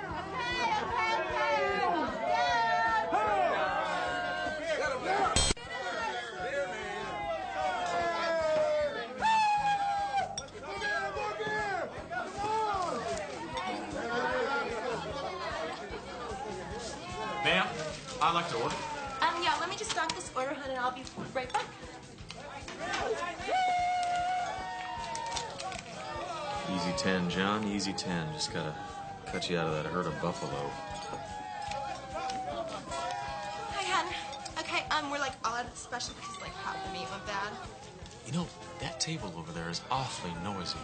Speaker 9: Ma'am, I'd like to order.
Speaker 20: Yeah, let me just stop this order, hun, and I'll be right back.
Speaker 9: Easy 10, John, easy 10. Just gotta cut you out of that herd of buffalo.
Speaker 20: Hi, hun. Okay, we're like all out of the special because like half the meat went bad.
Speaker 9: You know, that table over there is awfully noisy.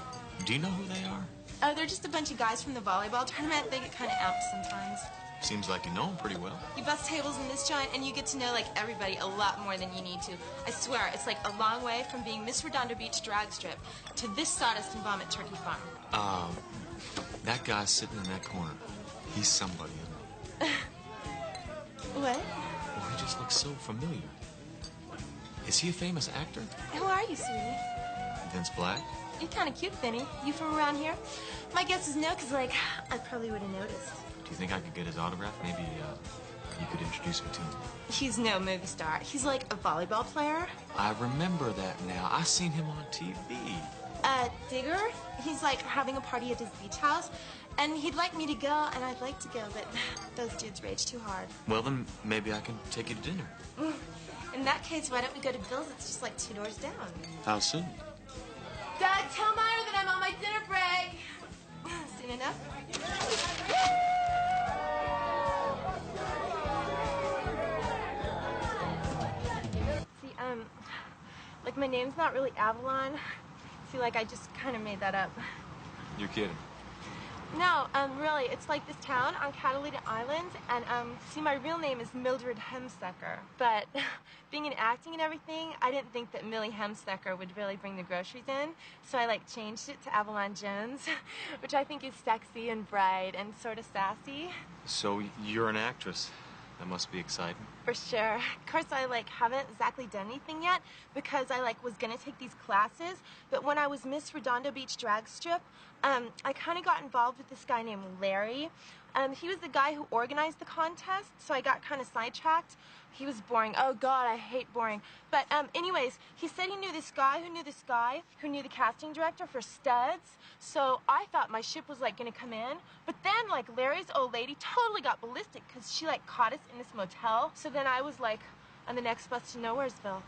Speaker 9: Do you know who they are?
Speaker 20: Oh, they're just a bunch of guys from the volleyball tournament. They get kind of amped sometimes.
Speaker 9: Seems like you know them pretty well.
Speaker 20: You bust tables in this joint, and you get to know, like, everybody a lot more than you need to. I swear, it's like a long way from being Miss Redondo Beach drag strip to this sawdust and vomit turkey farm.
Speaker 9: That guy sitting in that corner, he's somebody, isn't
Speaker 20: What?
Speaker 9: he? Well, he just looks so familiar. Is he a famous actor?
Speaker 20: Who are you, sweetie?
Speaker 9: Vince Black?
Speaker 20: You're kind of cute, Vinny. You from around here? My guess is no, because, like, I probably would have noticed.
Speaker 9: Do you think I could get his autograph? Maybe you could introduce me to him.
Speaker 20: He's no movie star. He's like a volleyball player.
Speaker 9: I remember that now. I seen him on TV.
Speaker 20: Digger? He's like having a party at his beach house, and he'd like me to go, and I'd like to go, but those dudes rage too hard.
Speaker 9: Well, then maybe I can take you to dinner.
Speaker 20: In that case, why don't we go to Bill's? It's just like 2 doors down.
Speaker 9: How soon?
Speaker 20: Dad, tell Myra that I'm on my dinner break. Soon enough? See, like my name's not really Avalon. See, like, I just kind of made that up.
Speaker 9: You're kidding.
Speaker 20: No, really, it's like this town on Catalina Island, and, see, my real name is Mildred Hemstecker, but being in acting and everything, I didn't think that Millie Hemstecker would really bring the groceries in, so I, like, changed it to Avalon Jones, which I think is sexy and bright and sort of sassy.
Speaker 9: So you're an actress. That must be exciting.
Speaker 20: For sure. Of course, I, like, haven't exactly done anything yet because I, like, was gonna take these classes, but when I was Miss Redondo Beach drag strip, I kind of got involved with this guy named Larry. He was the guy who organized the contest, so I got kind of sidetracked. He was boring. Oh, God, I hate boring. But anyways, he said he knew this guy who knew this guy who knew the casting director for Studs. So I thought my ship was, like, going to come in. But then, like, Larry's old lady totally got ballistic because she, like, caught us in this motel. So then I was, like, on the next bus to Nowheresville.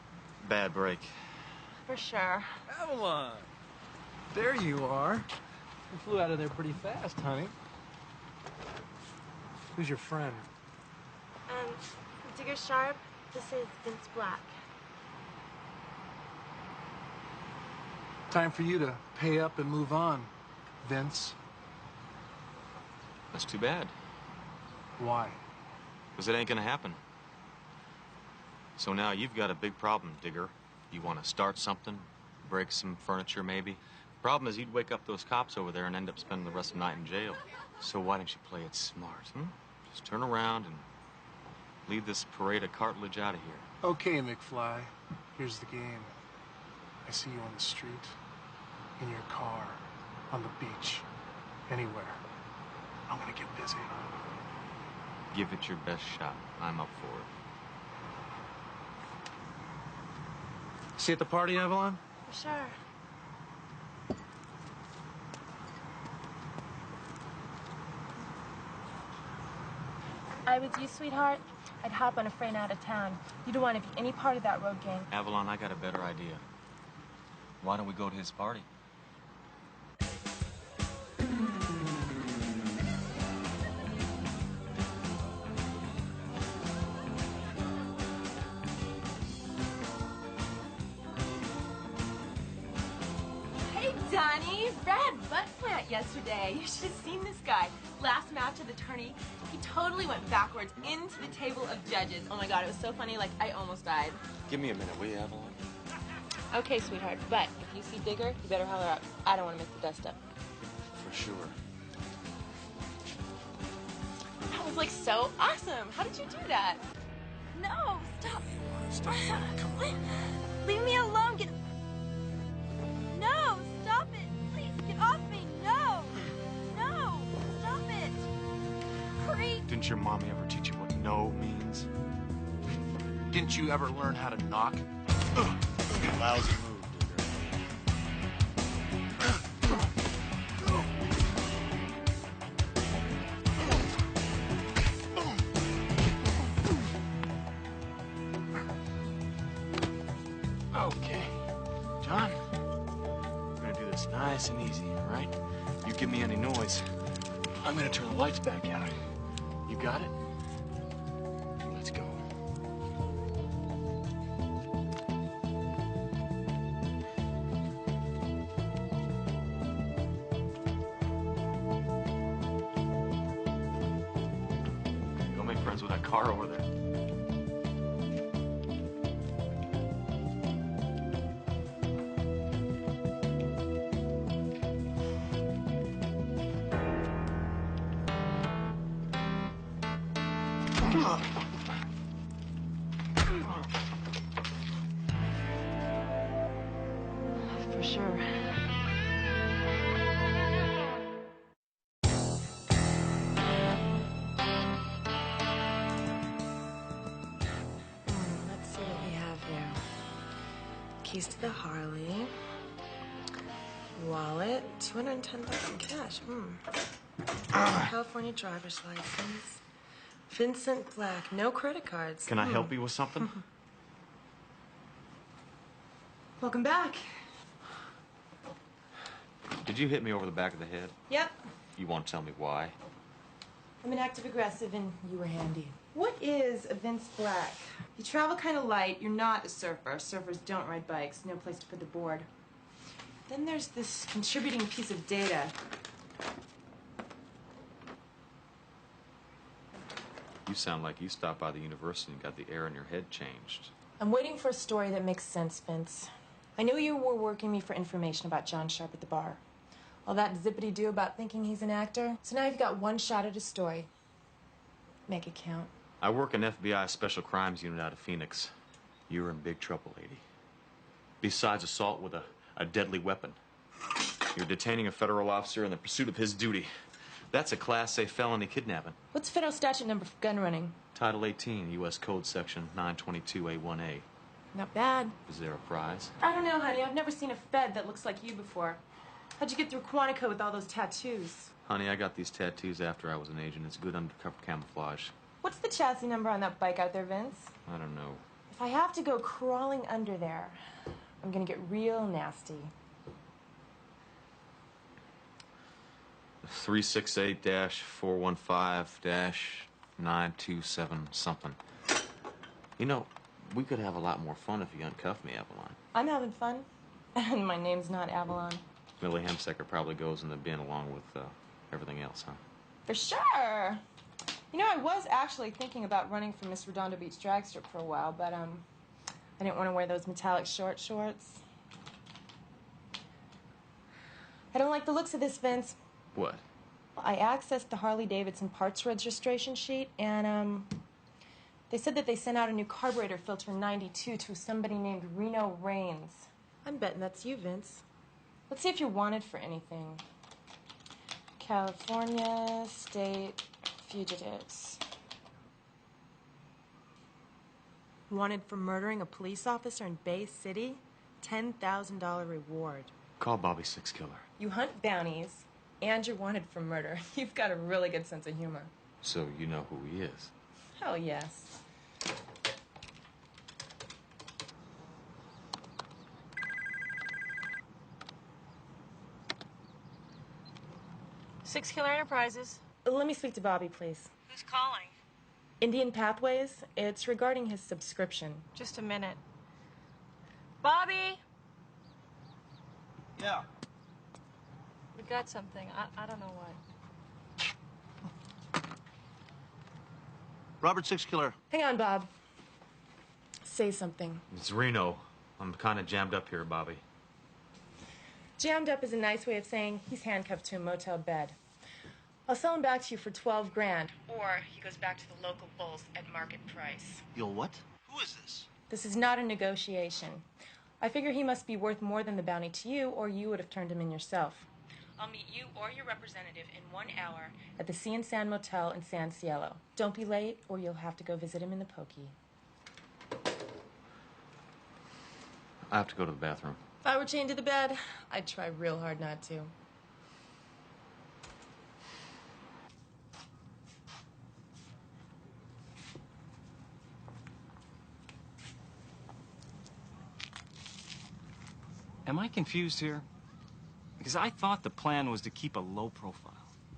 Speaker 9: Bad break.
Speaker 20: For sure.
Speaker 18: Avalon! There you are. You flew out of there pretty fast, honey. Who's your friend?
Speaker 20: Digger Sharp, this is Vince Black.
Speaker 18: Time for you to pay up and move on, Vince.
Speaker 9: That's too bad.
Speaker 18: Why?
Speaker 9: Because it ain't gonna happen. So now you've got a big problem, Digger. You want to start something, break some furniture maybe. Problem is you'd wake up those cops over there and end up spending the rest of the night in jail. So why don't you play it smart, Just turn around and leave this parade of cartilage out of here.
Speaker 18: Okay, McFly. Here's the game. I see you on the street, in your car, on the beach, anywhere. I'm gonna get busy.
Speaker 9: Give it your best shot. I'm up for it.
Speaker 18: See you at the party, Avalon?
Speaker 20: For sure. I was you, sweetheart, I'd hop on a freight out of town. You don't want to be any part of that road gang.
Speaker 9: Avalon, I got a better idea. Why don't we go to his party?
Speaker 20: Hey, Donnie, rad butt plant yesterday. You should have seen this guy. Last match of the tourney, he totally went backwards into the table of judges. Oh my God, it was so funny, like I almost died.
Speaker 9: Give me a minute, will you, Avalon?
Speaker 20: Okay, sweetheart, but if you see Digger, you better holler out. I don't want to make the dust up.
Speaker 9: For sure.
Speaker 20: That was like so awesome. How did you do that? No, stop.
Speaker 18: Stop. Come on.
Speaker 20: Leave me alone. Get. No, stop it. Please get off me. No. No, stop it. Creep.
Speaker 3: Didn't your mommy ever teach you what no means?
Speaker 18: Didn't you ever learn how to knock?
Speaker 11: Lousy move, Digger.
Speaker 3: Okay. John, we're gonna do this nice and easy, all right? You give me any noise, I'm gonna turn the lights back out. You got it? Let's go.
Speaker 9: Go make friends with that car over there.
Speaker 20: For sure.
Speaker 12: Let's see what we have here. Keys to the Harley. Wallet. $210 in cash. California driver's license. Vincent Black. No credit cards.
Speaker 9: Can I help you with something?
Speaker 20: Welcome back.
Speaker 9: Did you hit me over the back of the head?
Speaker 20: Yep.
Speaker 9: You want to tell me why?
Speaker 20: I'm an active aggressive and you were handy. What is a Vince Black? You travel kind of light. You're not a surfer. Surfers don't ride bikes. No place to put the board. Then there's this contributing piece of data.
Speaker 9: You sound like you stopped by the university and got the air in your head changed.
Speaker 20: I'm waiting for a story that makes sense, Vince. I know you were working me for information about John Sharp at the bar. All that zippity-doo about thinking he's an actor. So now you've got one shot at a story. Make it count.
Speaker 9: I work in FBI Special Crimes Unit out of Phoenix. You're in big trouble, lady. Besides assault with a deadly weapon, you're detaining a federal officer in the pursuit of his duty. That's a Class A felony kidnapping.
Speaker 20: What's the federal statute number for gun running?
Speaker 9: Title 18, U.S. Code Section 922A1A.
Speaker 20: Not bad.
Speaker 9: Is there a prize?
Speaker 20: I don't know, honey. I've never seen a Fed that looks like you before. How'd you get through Quantico with all those tattoos?
Speaker 9: Honey, I got these tattoos after I was an agent. It's good undercover camouflage.
Speaker 20: What's the chassis number on that bike out there, Vince?
Speaker 9: I don't know.
Speaker 20: If I have to go crawling under there, I'm gonna get real nasty.
Speaker 9: 368-415-927 something. You know, we could have a lot more fun if you uncuff me, Avalon.
Speaker 20: I'm having fun, and my name's not Avalon.
Speaker 9: Millie Hemsecker probably goes in the bin along with everything else, huh?
Speaker 20: For sure. You know, I was actually thinking about running for Miss Redondo Beach drag strip for a while, but I didn't want to wear those metallic shorts. I don't like the looks of this, Vince.
Speaker 9: What?
Speaker 20: I accessed the Harley-Davidson parts registration sheet, and they said that they sent out a new carburetor filter 92 to somebody named Reno Raines. I'm betting that's you, Vince. Let's see if you're wanted for anything. California State Fugitives. Wanted for murdering a police officer in Bay City? $10,000 reward.
Speaker 9: Call Bobby Six Killer.
Speaker 20: You hunt bounties, and you're wanted for murder. You've got a really good sense of humor.
Speaker 9: So you know who he is.
Speaker 20: Hell yes.
Speaker 14: Six Killer Enterprises.
Speaker 20: Let me speak to Bobby, please.
Speaker 14: Who's calling?
Speaker 20: Indian Pathways. It's regarding his subscription.
Speaker 14: Just a minute. Bobby!
Speaker 10: Yeah.
Speaker 14: We got something. I don't know what.
Speaker 10: Robert Six Killer.
Speaker 20: Hang on, Bob. Say something.
Speaker 9: It's Reno. I'm kind of jammed up here, Bobby.
Speaker 20: Jammed up is a nice way of saying he's handcuffed to a motel bed. I'll sell him back to you for 12 grand. Or he goes back to the local bulls at market price.
Speaker 10: You'll what? Who is this?
Speaker 20: This is not a negotiation. I figure he must be worth more than the bounty to you, or you would have turned him in yourself. I'll meet you or your representative in 1 hour at the Sea and Sand Motel in San Cielo. Don't be late, or you'll have to go visit him in the pokey.
Speaker 9: I have to go to the bathroom.
Speaker 20: If I were chained to the bed, I'd try real hard not to.
Speaker 21: Am I confused here? Because I thought the plan was to keep a low profile.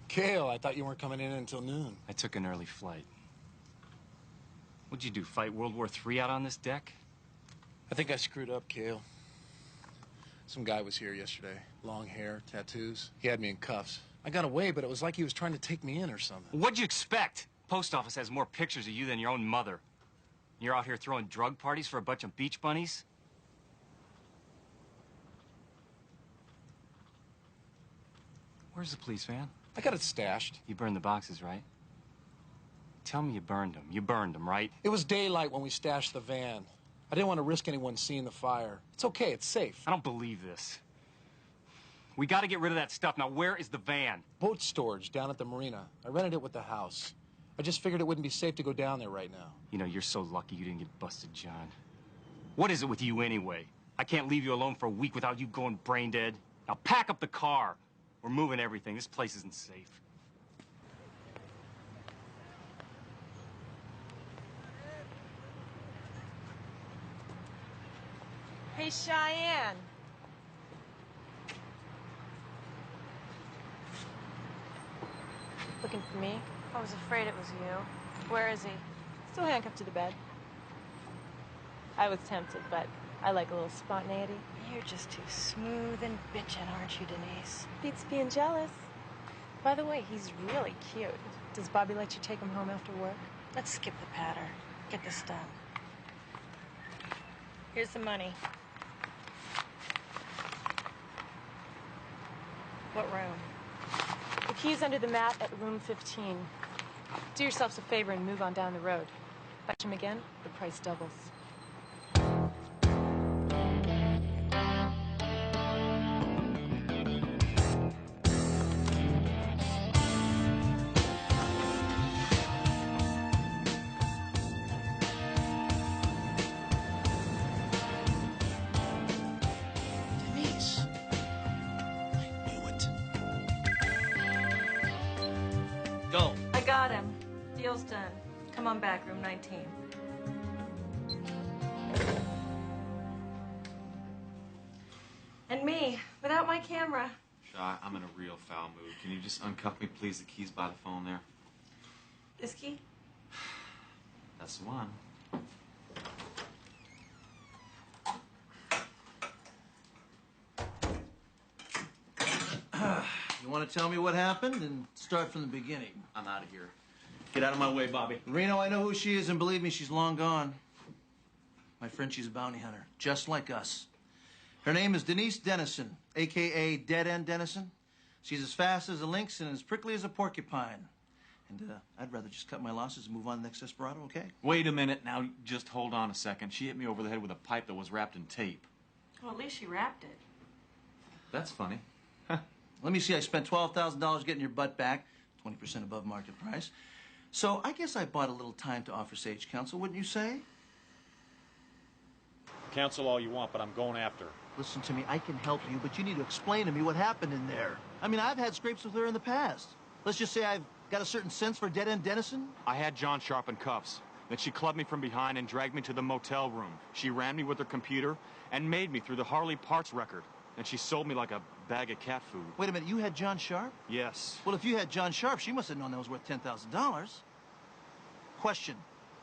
Speaker 18: Kale, I thought you weren't coming in until noon.
Speaker 21: I took an early flight. What'd you do, fight World War III out on this deck?
Speaker 18: I think I screwed up, Kale. Some guy was here yesterday. Long hair, tattoos. He had me in cuffs. I got away, but it was like he was trying to take me in or something.
Speaker 21: What'd you expect? Post office has more pictures of you than your own mother. You're out here throwing drug parties for a bunch of beach bunnies? Where's the police van?
Speaker 18: I got it stashed.
Speaker 21: You burned the boxes, right? Tell me you burned them. You burned them, right?
Speaker 18: It was daylight when we stashed the van. I didn't want to risk anyone seeing the fire. It's okay, it's safe.
Speaker 21: I don't believe this. We got to get rid of that stuff. Now, where is the van?
Speaker 18: Boat storage down at the marina. I rented it with the house. I just figured it wouldn't be safe to go down there right now.
Speaker 21: You know, you're so lucky you didn't get busted, John. What is it with you anyway? I can't leave you alone for a week without you going brain dead. Now, pack up the car. We're moving everything. This place isn't safe.
Speaker 20: Hey, Cheyenne. Looking for me?
Speaker 14: I was afraid it was you. Where is he?
Speaker 20: Still handcuffed to the bed. I was tempted, but I like a little spontaneity.
Speaker 12: You're just too smooth and bitchin', aren't you, Denise?
Speaker 20: Beats being jealous.
Speaker 12: By the way, he's really cute.
Speaker 20: Does Bobby let you take him home after work?
Speaker 12: Let's skip the patter. Get this done. Here's the money. What room?
Speaker 20: The key's under the mat at room 15. Do yourselves a favor and move on down the road. Fetch him again, the price doubles.
Speaker 10: Denise. I knew it. Go.
Speaker 14: I got him. Deal's done. Come on back, room 19. And me, without my camera.
Speaker 9: Shy, I'm in a real foul mood. Can you just uncuff me, please? The key's by the phone there.
Speaker 14: This key?
Speaker 9: That's the one.
Speaker 10: You want to tell me what happened and start from the beginning?
Speaker 9: I'm out of here. Get out of my way, Bobby.
Speaker 10: Reno, I know who she is, and believe me, she's long gone. My friend, she's a bounty hunter, just like us. Her name is Denise Dennison, a.k.a. Dead End Dennison. She's as fast as a lynx and as prickly as a porcupine. And I'd rather just cut my losses and move on to the next desperado, okay?
Speaker 9: Wait a minute. Now, just hold on a second. She hit me over the head with a pipe that was wrapped in tape.
Speaker 14: Well, at least she wrapped it.
Speaker 9: That's funny.
Speaker 10: Let me see, I spent $12,000 getting your butt back, 20% above market price. So I guess I bought a little time to offer sage counsel, wouldn't you say?
Speaker 9: Cancel all you want, but I'm going after her.
Speaker 10: Listen to me, I can help you, but you need to explain to me what happened in there. I mean, I've had scrapes with her in the past. Let's just say I've got a certain sense for Dead End Dennison.
Speaker 9: I had John Sharp in cuffs. Then she clubbed me from behind and dragged me to the motel room. She ran me with her computer and made me through the Harley parts record. And she sold me like a bag of cat food.
Speaker 10: Wait a minute, you had John Sharp?
Speaker 9: Yes.
Speaker 10: Well, if you had John Sharp, she must have known that was worth $10,000. Question,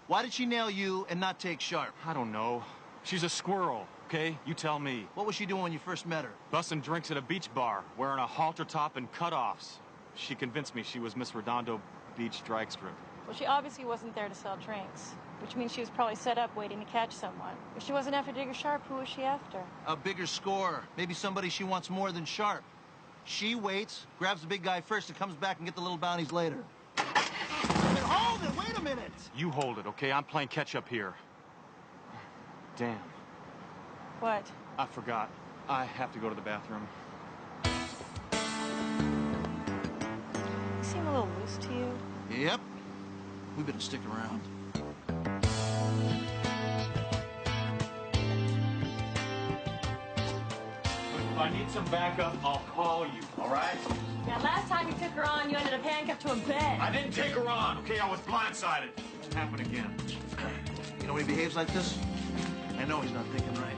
Speaker 10: why did she nail you and not take Sharp?
Speaker 9: I don't know. She's a squirrel, okay? You tell me.
Speaker 10: What was she doing when you first met her?
Speaker 9: Busting drinks at a beach bar, wearing a halter top and cutoffs. She convinced me she was Miss Redondo Beach drag strip.
Speaker 12: Well, she obviously wasn't there to sell drinks, which means she was probably set up waiting to catch someone. If she wasn't after Digger Sharp, who was she after?
Speaker 10: A bigger score. Maybe somebody she wants more than Sharp. She waits, grabs the big guy first, and comes back and get the little bounties later. Hold it! Wait a minute!
Speaker 9: You hold it, okay? I'm playing catch-up here. Damn.
Speaker 12: What?
Speaker 9: I forgot. I have to go to the bathroom.
Speaker 12: You seem a little loose to you.
Speaker 10: Yep. We better stick around.
Speaker 9: If I need some backup, I'll call you, all right?
Speaker 14: Yeah, last time you took her on, you ended up handcuffed to a bed.
Speaker 9: I didn't take her on, okay? I was blindsided. It happen again.
Speaker 10: You know when he behaves like this? I know he's not thinking right.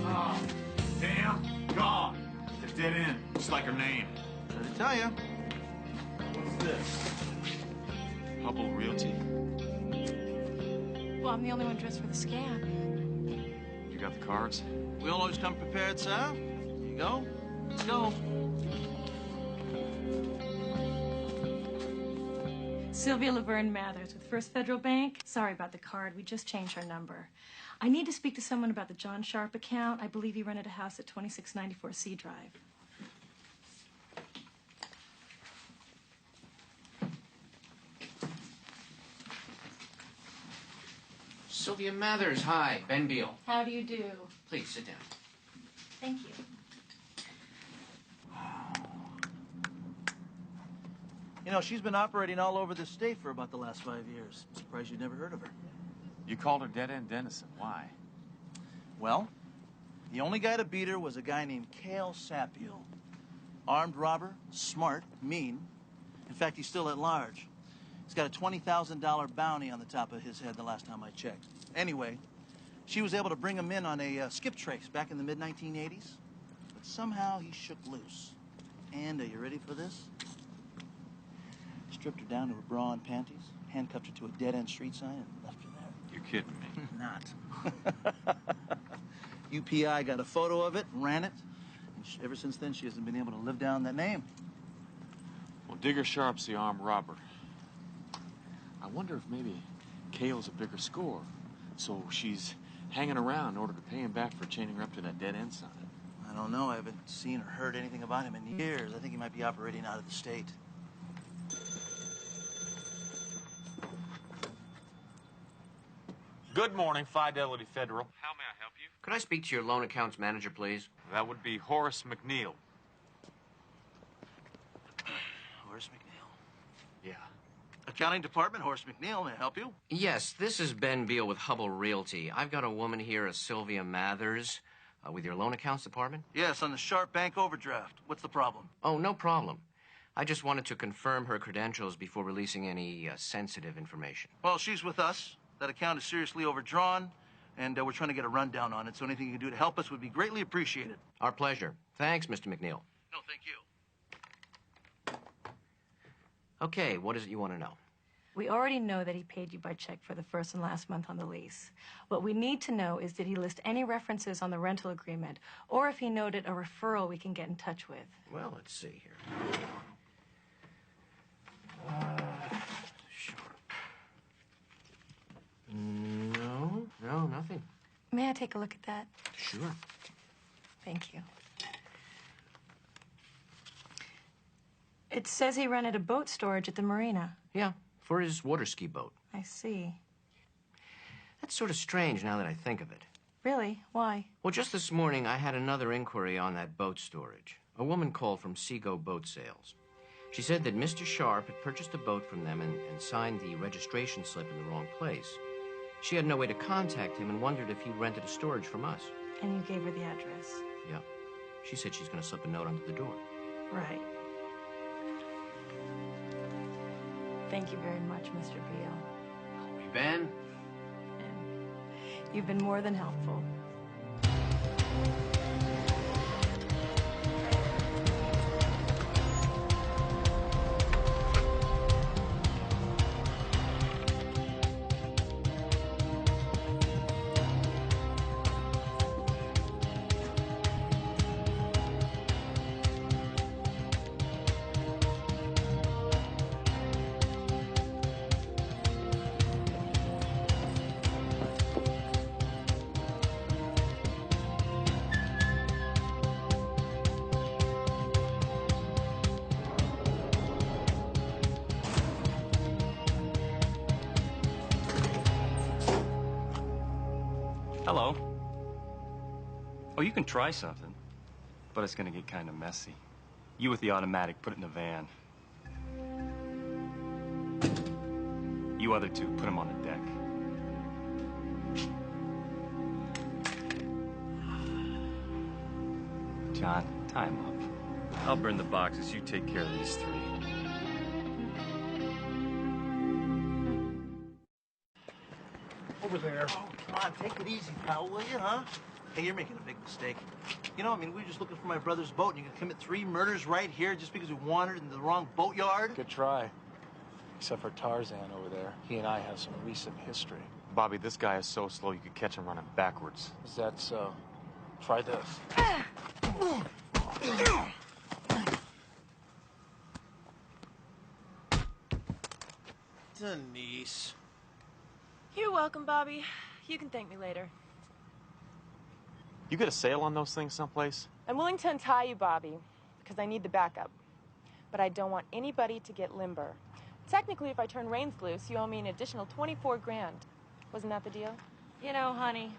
Speaker 9: Oh, damn. Gone. It's a dead end, just like her name.
Speaker 10: Did I tell you?
Speaker 9: What's this? Hubble Realty.
Speaker 12: Well, I'm the only one dressed for the scam.
Speaker 9: You got the cards?
Speaker 10: We all always come prepared, sir. Here you go. Let's go.
Speaker 12: Sylvia Laverne Mathers with First Federal Bank. Sorry about the card. We just changed our number. I need to speak to someone about the John Sharp account. I believe he rented a house at 2694 C Drive.
Speaker 1: Sylvia Mathers, hi. Ben Beal.
Speaker 12: How do you do?
Speaker 1: Please, sit down.
Speaker 12: Thank you.
Speaker 10: You know, she's been operating all over this state for about the last 5 years. I'm surprised you'd never heard of her.
Speaker 9: You called her Dead End Dennison. Why?
Speaker 10: Well, the only guy to beat her was a guy named Cale Sapio. Armed robber, smart, mean. In fact, he's still at large. He's got a $20,000 bounty on the top of his head the last time I checked. Anyway, she was able to bring him in on a skip trace back in the mid-1980s. But somehow he shook loose. And are you ready for this? Stripped her down to her bra and panties, handcuffed her to a dead-end street sign, and left her there.
Speaker 9: You're kidding me.
Speaker 10: not. UPI got a photo of it, ran it, and ever since then she hasn't been able to live down that name.
Speaker 3: Well, Digger Sharp's the armed robber. I wonder if maybe Kale's a bigger score, so she's hanging around in order to pay him back for chaining her up to that dead-end sign.
Speaker 10: I don't know. I haven't seen or heard anything about him in years. I think he might be operating out of the state.
Speaker 9: Good morning, Fidelity Federal. How may I help you?
Speaker 1: Could I speak to your loan accounts manager, please?
Speaker 9: That would be Horace McNeil.
Speaker 10: Horace McNeil.
Speaker 9: Yeah.
Speaker 10: Accounting department, Horace McNeil. May I help you?
Speaker 1: Yes, this is Ben Beal with Hubble Realty. I've got a woman here, a Sylvia Mathers, with your loan accounts department.
Speaker 10: Yes, on the Sharp Bank overdraft. What's the problem?
Speaker 1: Oh, no problem. I just wanted to confirm her credentials before releasing any sensitive information.
Speaker 10: Well, she's with us. That account is seriously overdrawn, and we're trying to get a rundown on it, so anything you can do to help us would be greatly appreciated.
Speaker 1: Our pleasure. Thanks, Mr. McNeil.
Speaker 10: No, thank you.
Speaker 1: Okay, what is it you want to know?
Speaker 12: We already know that he paid you by check for the first and last month on the lease. What we need to know is, did he list any references on the rental agreement, or if he noted a referral we can get in touch with?
Speaker 1: Well, let's see here. Sharp. No, nothing.
Speaker 12: May I take a look at that?
Speaker 1: Sure.
Speaker 12: Thank you. It says he rented a boat storage at the marina.
Speaker 1: Yeah, for his water ski boat.
Speaker 12: I see.
Speaker 1: That's sort of strange now that I think of it.
Speaker 12: Really? Why?
Speaker 1: Well, just this morning, I had another inquiry on that boat storage. A woman called from Seago Boat Sales. She said that Mr. Sharp had purchased a boat from them and signed the registration slip in the wrong place. She had no way to contact him and wondered if he rented a storage from us.
Speaker 12: And you gave her the address?
Speaker 1: Yeah. She said she's going to slip a note under the door.
Speaker 12: Right. Thank you very much, Mr. Beal.
Speaker 1: Call me Ben.
Speaker 12: You've been more than helpful.
Speaker 21: Hello. Oh, you can try something, but it's gonna get kind of messy. You with the automatic, put it in the van. You other two, put them on the deck. John, tie him up. I'll burn the boxes. You take care of these three.
Speaker 10: Over there. Oh, come on, take it easy, pal, will you, huh? Hey, you're making a big mistake. You know, I mean, we were just looking for my brother's boat, and you can commit 3 murders right here just because we wandered into the wrong boatyard?
Speaker 18: Good try. Except for Tarzan over there. He and I have some recent history.
Speaker 9: Bobby, this guy is so slow you could catch him running backwards.
Speaker 18: Is that so? Try this.
Speaker 10: Denise.
Speaker 20: You're welcome, Bobby. You can thank me later.
Speaker 9: You get a sale on those things someplace?
Speaker 20: I'm willing to untie you, Bobby, because I need the backup. But I don't want anybody to get limber. Technically, if I turn Rains loose, you owe me an additional 24 grand. Wasn't that the deal?
Speaker 12: You know, honey,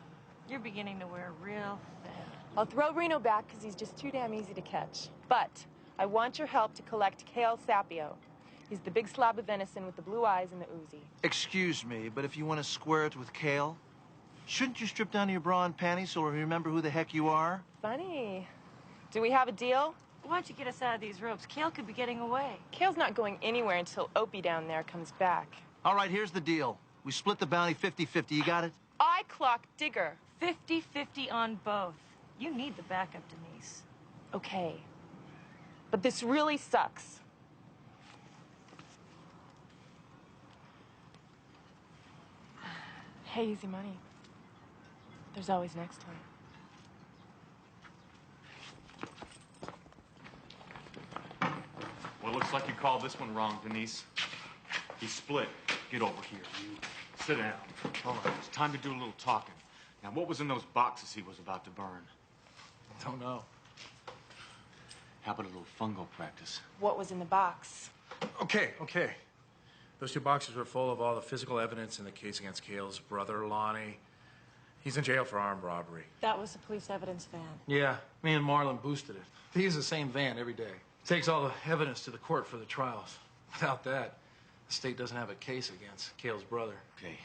Speaker 12: you're beginning to wear real thin.
Speaker 20: I'll throw Reno back because he's just too damn easy to catch. But I want your help to collect Kale Sapio. He's the big slab of venison with the blue eyes and the Uzi.
Speaker 10: Excuse me, but if you want to square it with Kale, shouldn't you strip down your bra and panties so we remember who the heck you are?
Speaker 20: Funny. Do we have a deal?
Speaker 12: Why don't you get us out of these ropes? Kale could be getting away.
Speaker 20: Kale's not going anywhere until Opie down there comes back.
Speaker 10: All right, here's the deal. We split the bounty 50-50. You got it?
Speaker 20: I clock Digger.
Speaker 12: 50-50 on both. You need the backup, Denise.
Speaker 20: Okay. But this really sucks. Hey, easy money. There's always next time.
Speaker 9: Well, looks like you called this one wrong, Denise. He's split. Get over here, you. Sit down. All right, it's time to do a little talking. Now, what was in those boxes he was about to burn?
Speaker 18: Don't know.
Speaker 9: How about a little fungal practice?
Speaker 20: What was in the box?
Speaker 18: Okay. Those 2 boxes were full of all the physical evidence in the case against Cale's brother, Lonnie. He's in jail for armed robbery.
Speaker 14: That was the police evidence van.
Speaker 18: Yeah, me and Marlon boosted it. They use the same van every day. Takes all the evidence to the court for the trials. Without that, the state doesn't have a case against Cale's brother.
Speaker 9: Okay.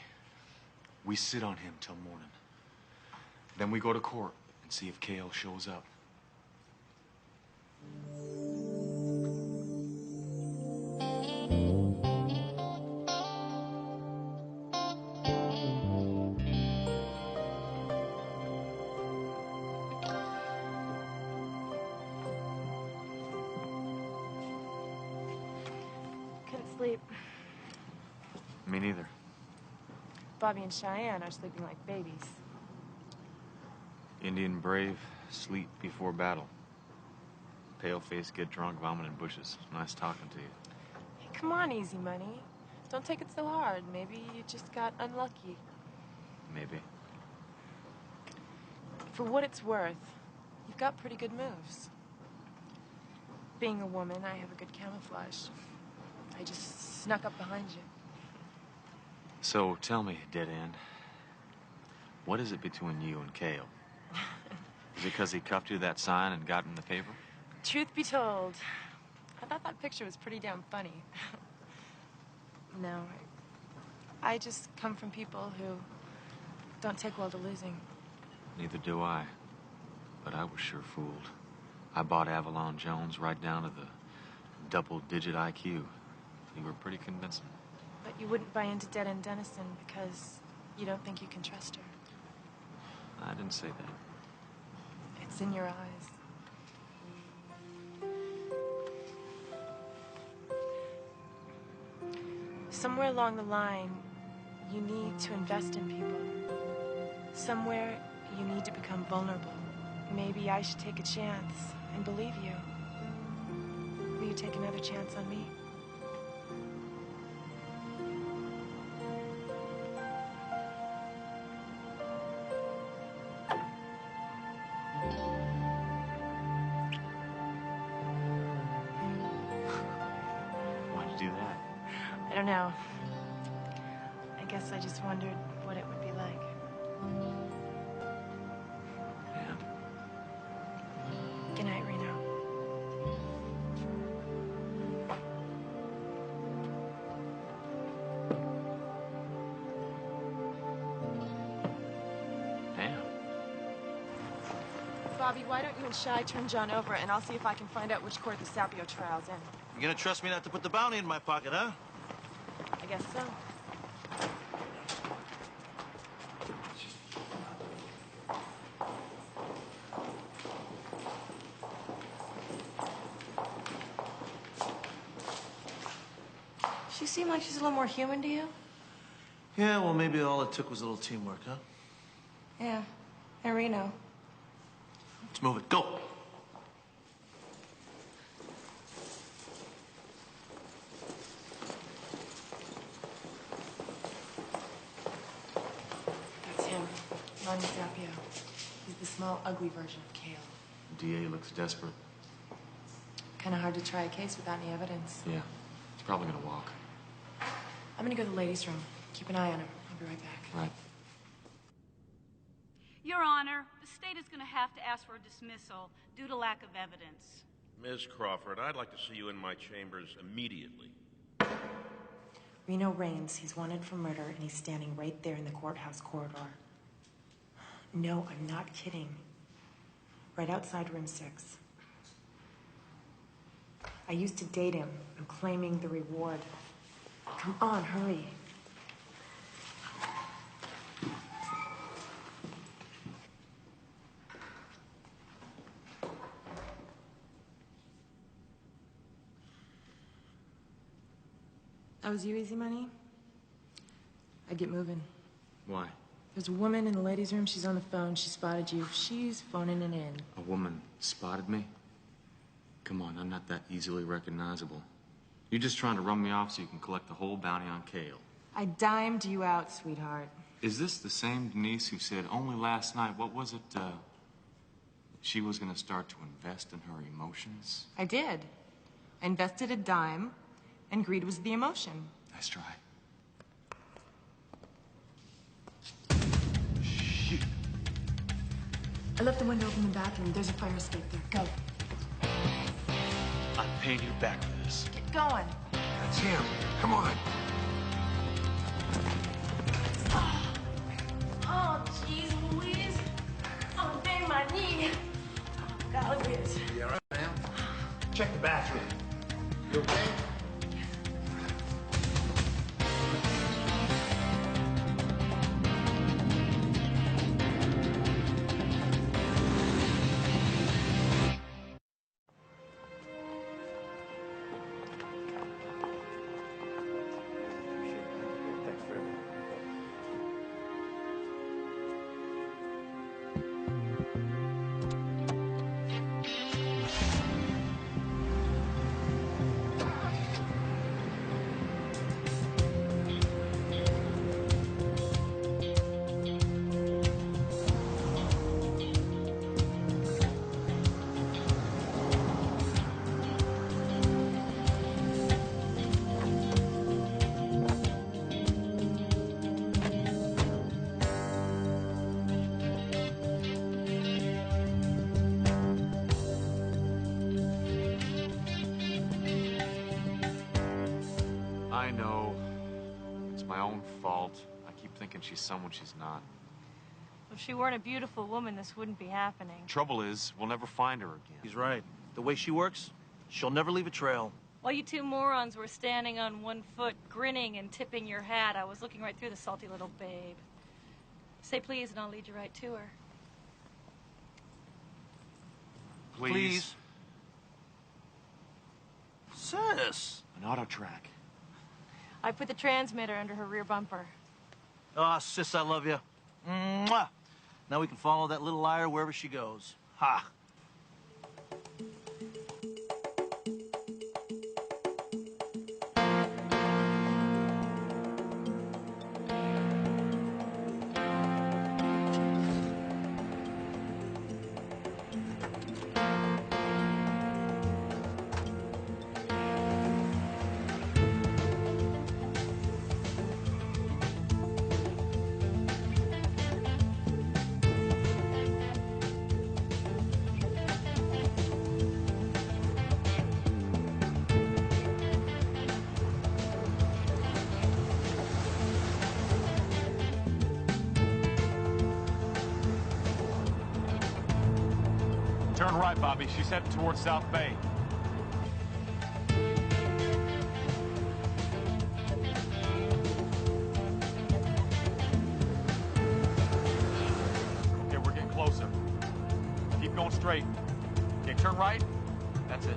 Speaker 9: We sit on him till morning. Then we go to court and see if Cale shows up.
Speaker 20: Couldn't sleep.
Speaker 9: Me neither.
Speaker 20: Bobby and Cheyenne are sleeping like babies.
Speaker 9: Indian brave, sleep before battle. Pale-face, get drunk, vomit in bushes. Nice talking to you.
Speaker 20: Hey, come on, Easy Money. Don't take it so hard. Maybe you just got unlucky.
Speaker 9: Maybe.
Speaker 20: For what it's worth, you've got pretty good moves. Being a woman, I have a good camouflage. I just snuck up behind you.
Speaker 9: So, tell me, dead end, what is it between you and Cale? Is it because he cuffed you to that sign and got in the paper?
Speaker 20: Truth be told, I thought that picture was pretty damn funny. No, I just come from people who don't take well to losing.
Speaker 9: Neither do I. But I was sure fooled. I bought Avalon Jones right down to the double-digit IQ. You were pretty convincing.
Speaker 20: But you wouldn't buy into Dead End Dennison because you don't think you can trust her.
Speaker 9: I didn't say that.
Speaker 20: It's in your eyes. Somewhere along the line, you need to invest in people. Somewhere, you need to become vulnerable. Maybe I should take a chance and believe you. Will you take another chance on me?
Speaker 9: Why'd you do that?
Speaker 20: I don't know. I guess I just wondered what it would be like.
Speaker 9: And?
Speaker 20: Good night, Reno.
Speaker 9: Pam?
Speaker 20: Bobby, why don't you and Shy turn John over, and I'll see if I can find out which court the Sapio trial's in.
Speaker 10: You gonna trust me not to put the bounty in my pocket, huh?
Speaker 20: I guess so.
Speaker 14: She seemed like she's a little more human to you.
Speaker 10: Yeah, well, maybe all it took was a little teamwork, huh?
Speaker 14: Yeah, and Reno.
Speaker 10: Let's move it. Go!
Speaker 20: That's him, Lonnie Sapio. He's the small, ugly version of Cale.
Speaker 9: DA looks desperate.
Speaker 20: Kind of hard to try a case without any evidence.
Speaker 9: Yeah, he's probably gonna walk.
Speaker 20: I'm gonna go to the ladies' room. Keep an eye on him. I'll be right back.
Speaker 9: Right.
Speaker 6: Your Honor, the state is going to have to ask for a dismissal due to lack of evidence.
Speaker 22: Ms. Crawford, I'd like to see you in my chambers immediately.
Speaker 20: Reno Raines, he's wanted for murder, and he's standing right there in the courthouse corridor. No, I'm not kidding. Right outside room 6. I used to date him. I'm claiming the reward. Come on, hurry. That was you, Easy Money? I'd get moving.
Speaker 9: Why?
Speaker 8: There's a woman in the ladies' room. She's on the phone. She spotted you. She's phoning it in.
Speaker 9: A woman spotted me? Come on, I'm not that easily recognizable. You're just trying to run me off so you can collect the whole bounty on Kale.
Speaker 8: I dimed you out, sweetheart.
Speaker 9: Is this the same Denise who said only last night, what was it, she was gonna start to invest in her emotions?
Speaker 8: I did. I invested a dime, and greed was the emotion.
Speaker 9: Nice try.
Speaker 8: I left the window open in the bathroom. There's a fire escape there. Go.
Speaker 16: I'm paying you back for this.
Speaker 8: Get going.
Speaker 16: That's him. Come on.
Speaker 8: Oh, jeez Louise. Oh, bang my knee. Oh, golly whiz.
Speaker 16: You all right, ma'am? Check the bathroom. You okay?
Speaker 9: I know. It's my own fault. I keep thinking she's someone she's not.
Speaker 12: If she weren't a beautiful woman, this wouldn't be happening.
Speaker 9: Trouble is, we'll never find her again.
Speaker 10: He's right. The way she works, she'll never leave a trail.
Speaker 12: While you two morons were standing on one foot, grinning and tipping your hat, I was looking right through the salty little babe. Say please, and I'll lead you right to her.
Speaker 9: Please.
Speaker 10: Sis!
Speaker 9: An auto track.
Speaker 12: I put the transmitter under her rear bumper.
Speaker 10: Oh, sis, I love you. Mwah! Now we can follow that little liar wherever she goes. Ha!
Speaker 21: Turn right, Bobby. She's heading towards South Bay. Okay, we're getting closer. Keep going straight. Okay, turn right. That's it.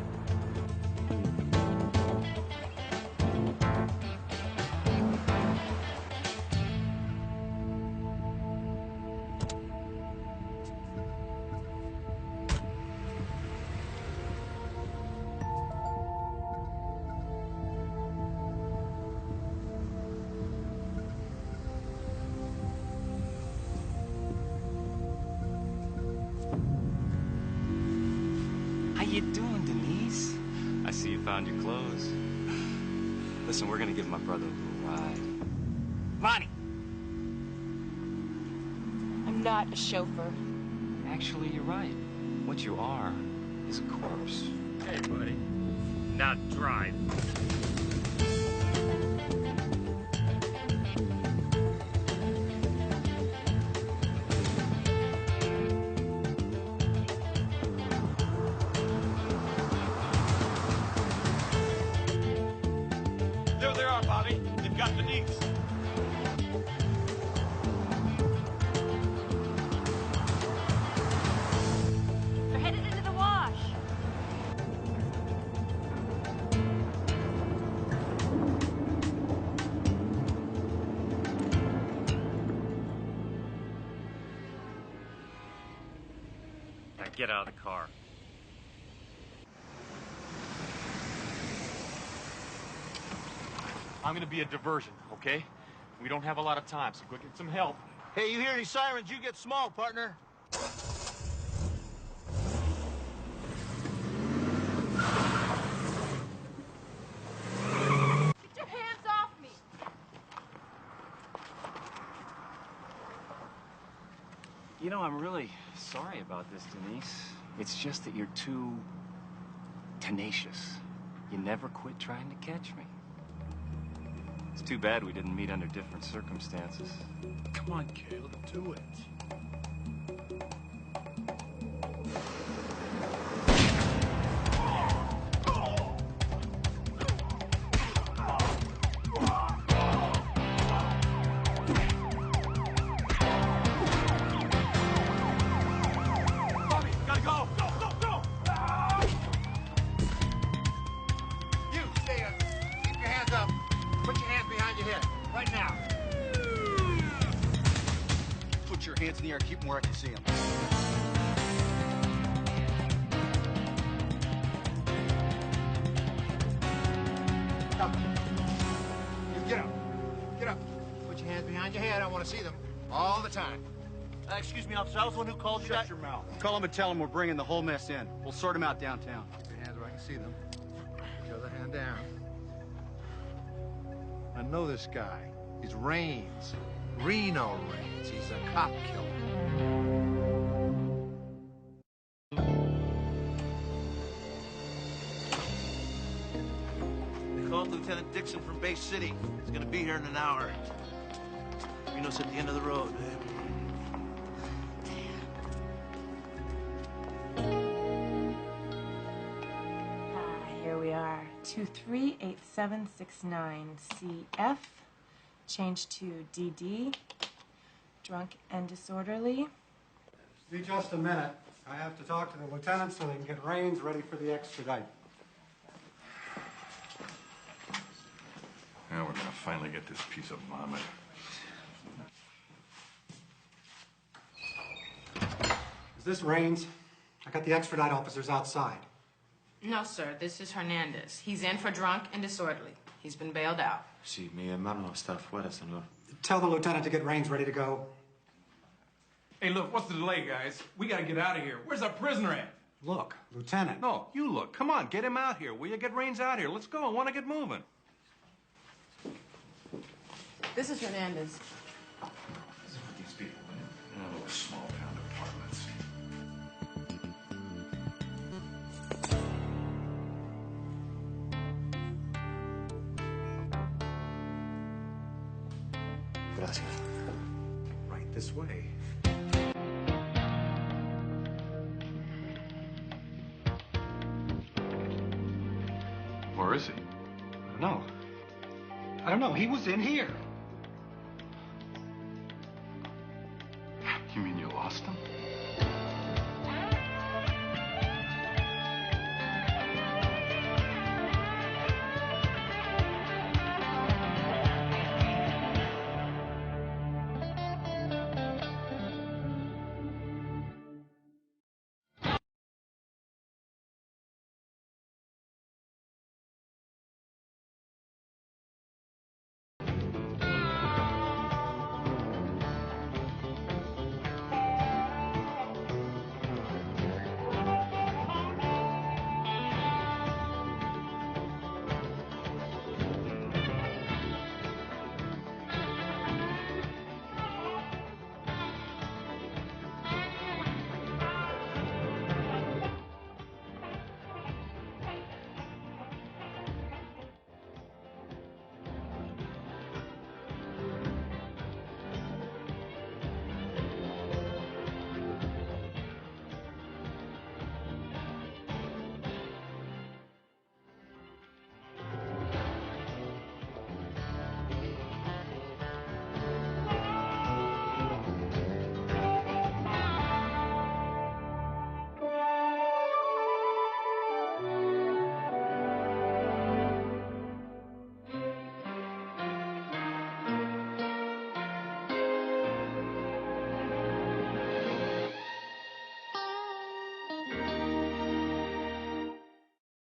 Speaker 21: How you doing, Denise? I see you found your clothes. Listen, we're gonna give my brother a little ride. Monty!
Speaker 8: I'm not a chauffeur.
Speaker 21: Actually, you're right. What you are is a corpse. Hey, buddy. Now drive.
Speaker 16: There they are, Bobby. They've got Denise.
Speaker 12: They're headed into the wash.
Speaker 21: Get out of the car. I'm gonna be a diversion, okay? We don't have a lot of time, so go get some help.
Speaker 10: Hey, you hear any sirens, you get small, partner.
Speaker 8: Get your hands off me!
Speaker 21: You know, I'm really sorry about this, Denise. It's just that you're too tenacious. You never quit trying to catch me. It's too bad we didn't meet under different circumstances.
Speaker 16: Come on, Caleb, do it. Bobby, gotta go! Go, go, go!
Speaker 4: You, stay up. Keep your hands up. Put your hands behind your head. Right now. Put your hands in the air. Keep them where I can see them. Up. You get up. Get up. Put your hands behind your head. I want to see them all the time.
Speaker 10: Excuse me, officer. I was the one who called you.
Speaker 4: Shut your mouth. Call them and tell them we're bringing the whole mess in. We'll sort them out downtown. Keep your hands where I can see them. Put your other hand down. I know this guy. He's Raines. Reno Raines. He's a cop killer.
Speaker 10: They called Lieutenant Dixon from Bay City. He's gonna be here in an hour. Reno's at the end of the road.
Speaker 14: Here we are, 238769 CF, changed to DD, drunk and disorderly.
Speaker 18: Be just a minute. I have to talk to the lieutenant so they can get Raines ready for the extradite.
Speaker 17: Now we're gonna finally get this piece of vomit.
Speaker 18: Is this Raines? I got the extradite officers outside.
Speaker 15: No, sir. This is Hernandez. He's in for drunk and disorderly. He's been bailed out.
Speaker 9: Sí, mi hermano está afuera, señor.
Speaker 18: Tell the lieutenant to get Raines ready to go.
Speaker 16: Hey, look, what's the delay, guys? We gotta get out of here. Where's our prisoner at?
Speaker 18: Look, Lieutenant.
Speaker 23: No, you look. Come on, get him out here. Will you get Raines out here? Let's go. I want to get moving.
Speaker 15: This is Hernandez.
Speaker 17: This is what these people live in little small town apartments.
Speaker 10: Gracias.
Speaker 18: Right this way.
Speaker 17: Where is he?
Speaker 18: I don't know. He was in here.
Speaker 17: You mean you lost him?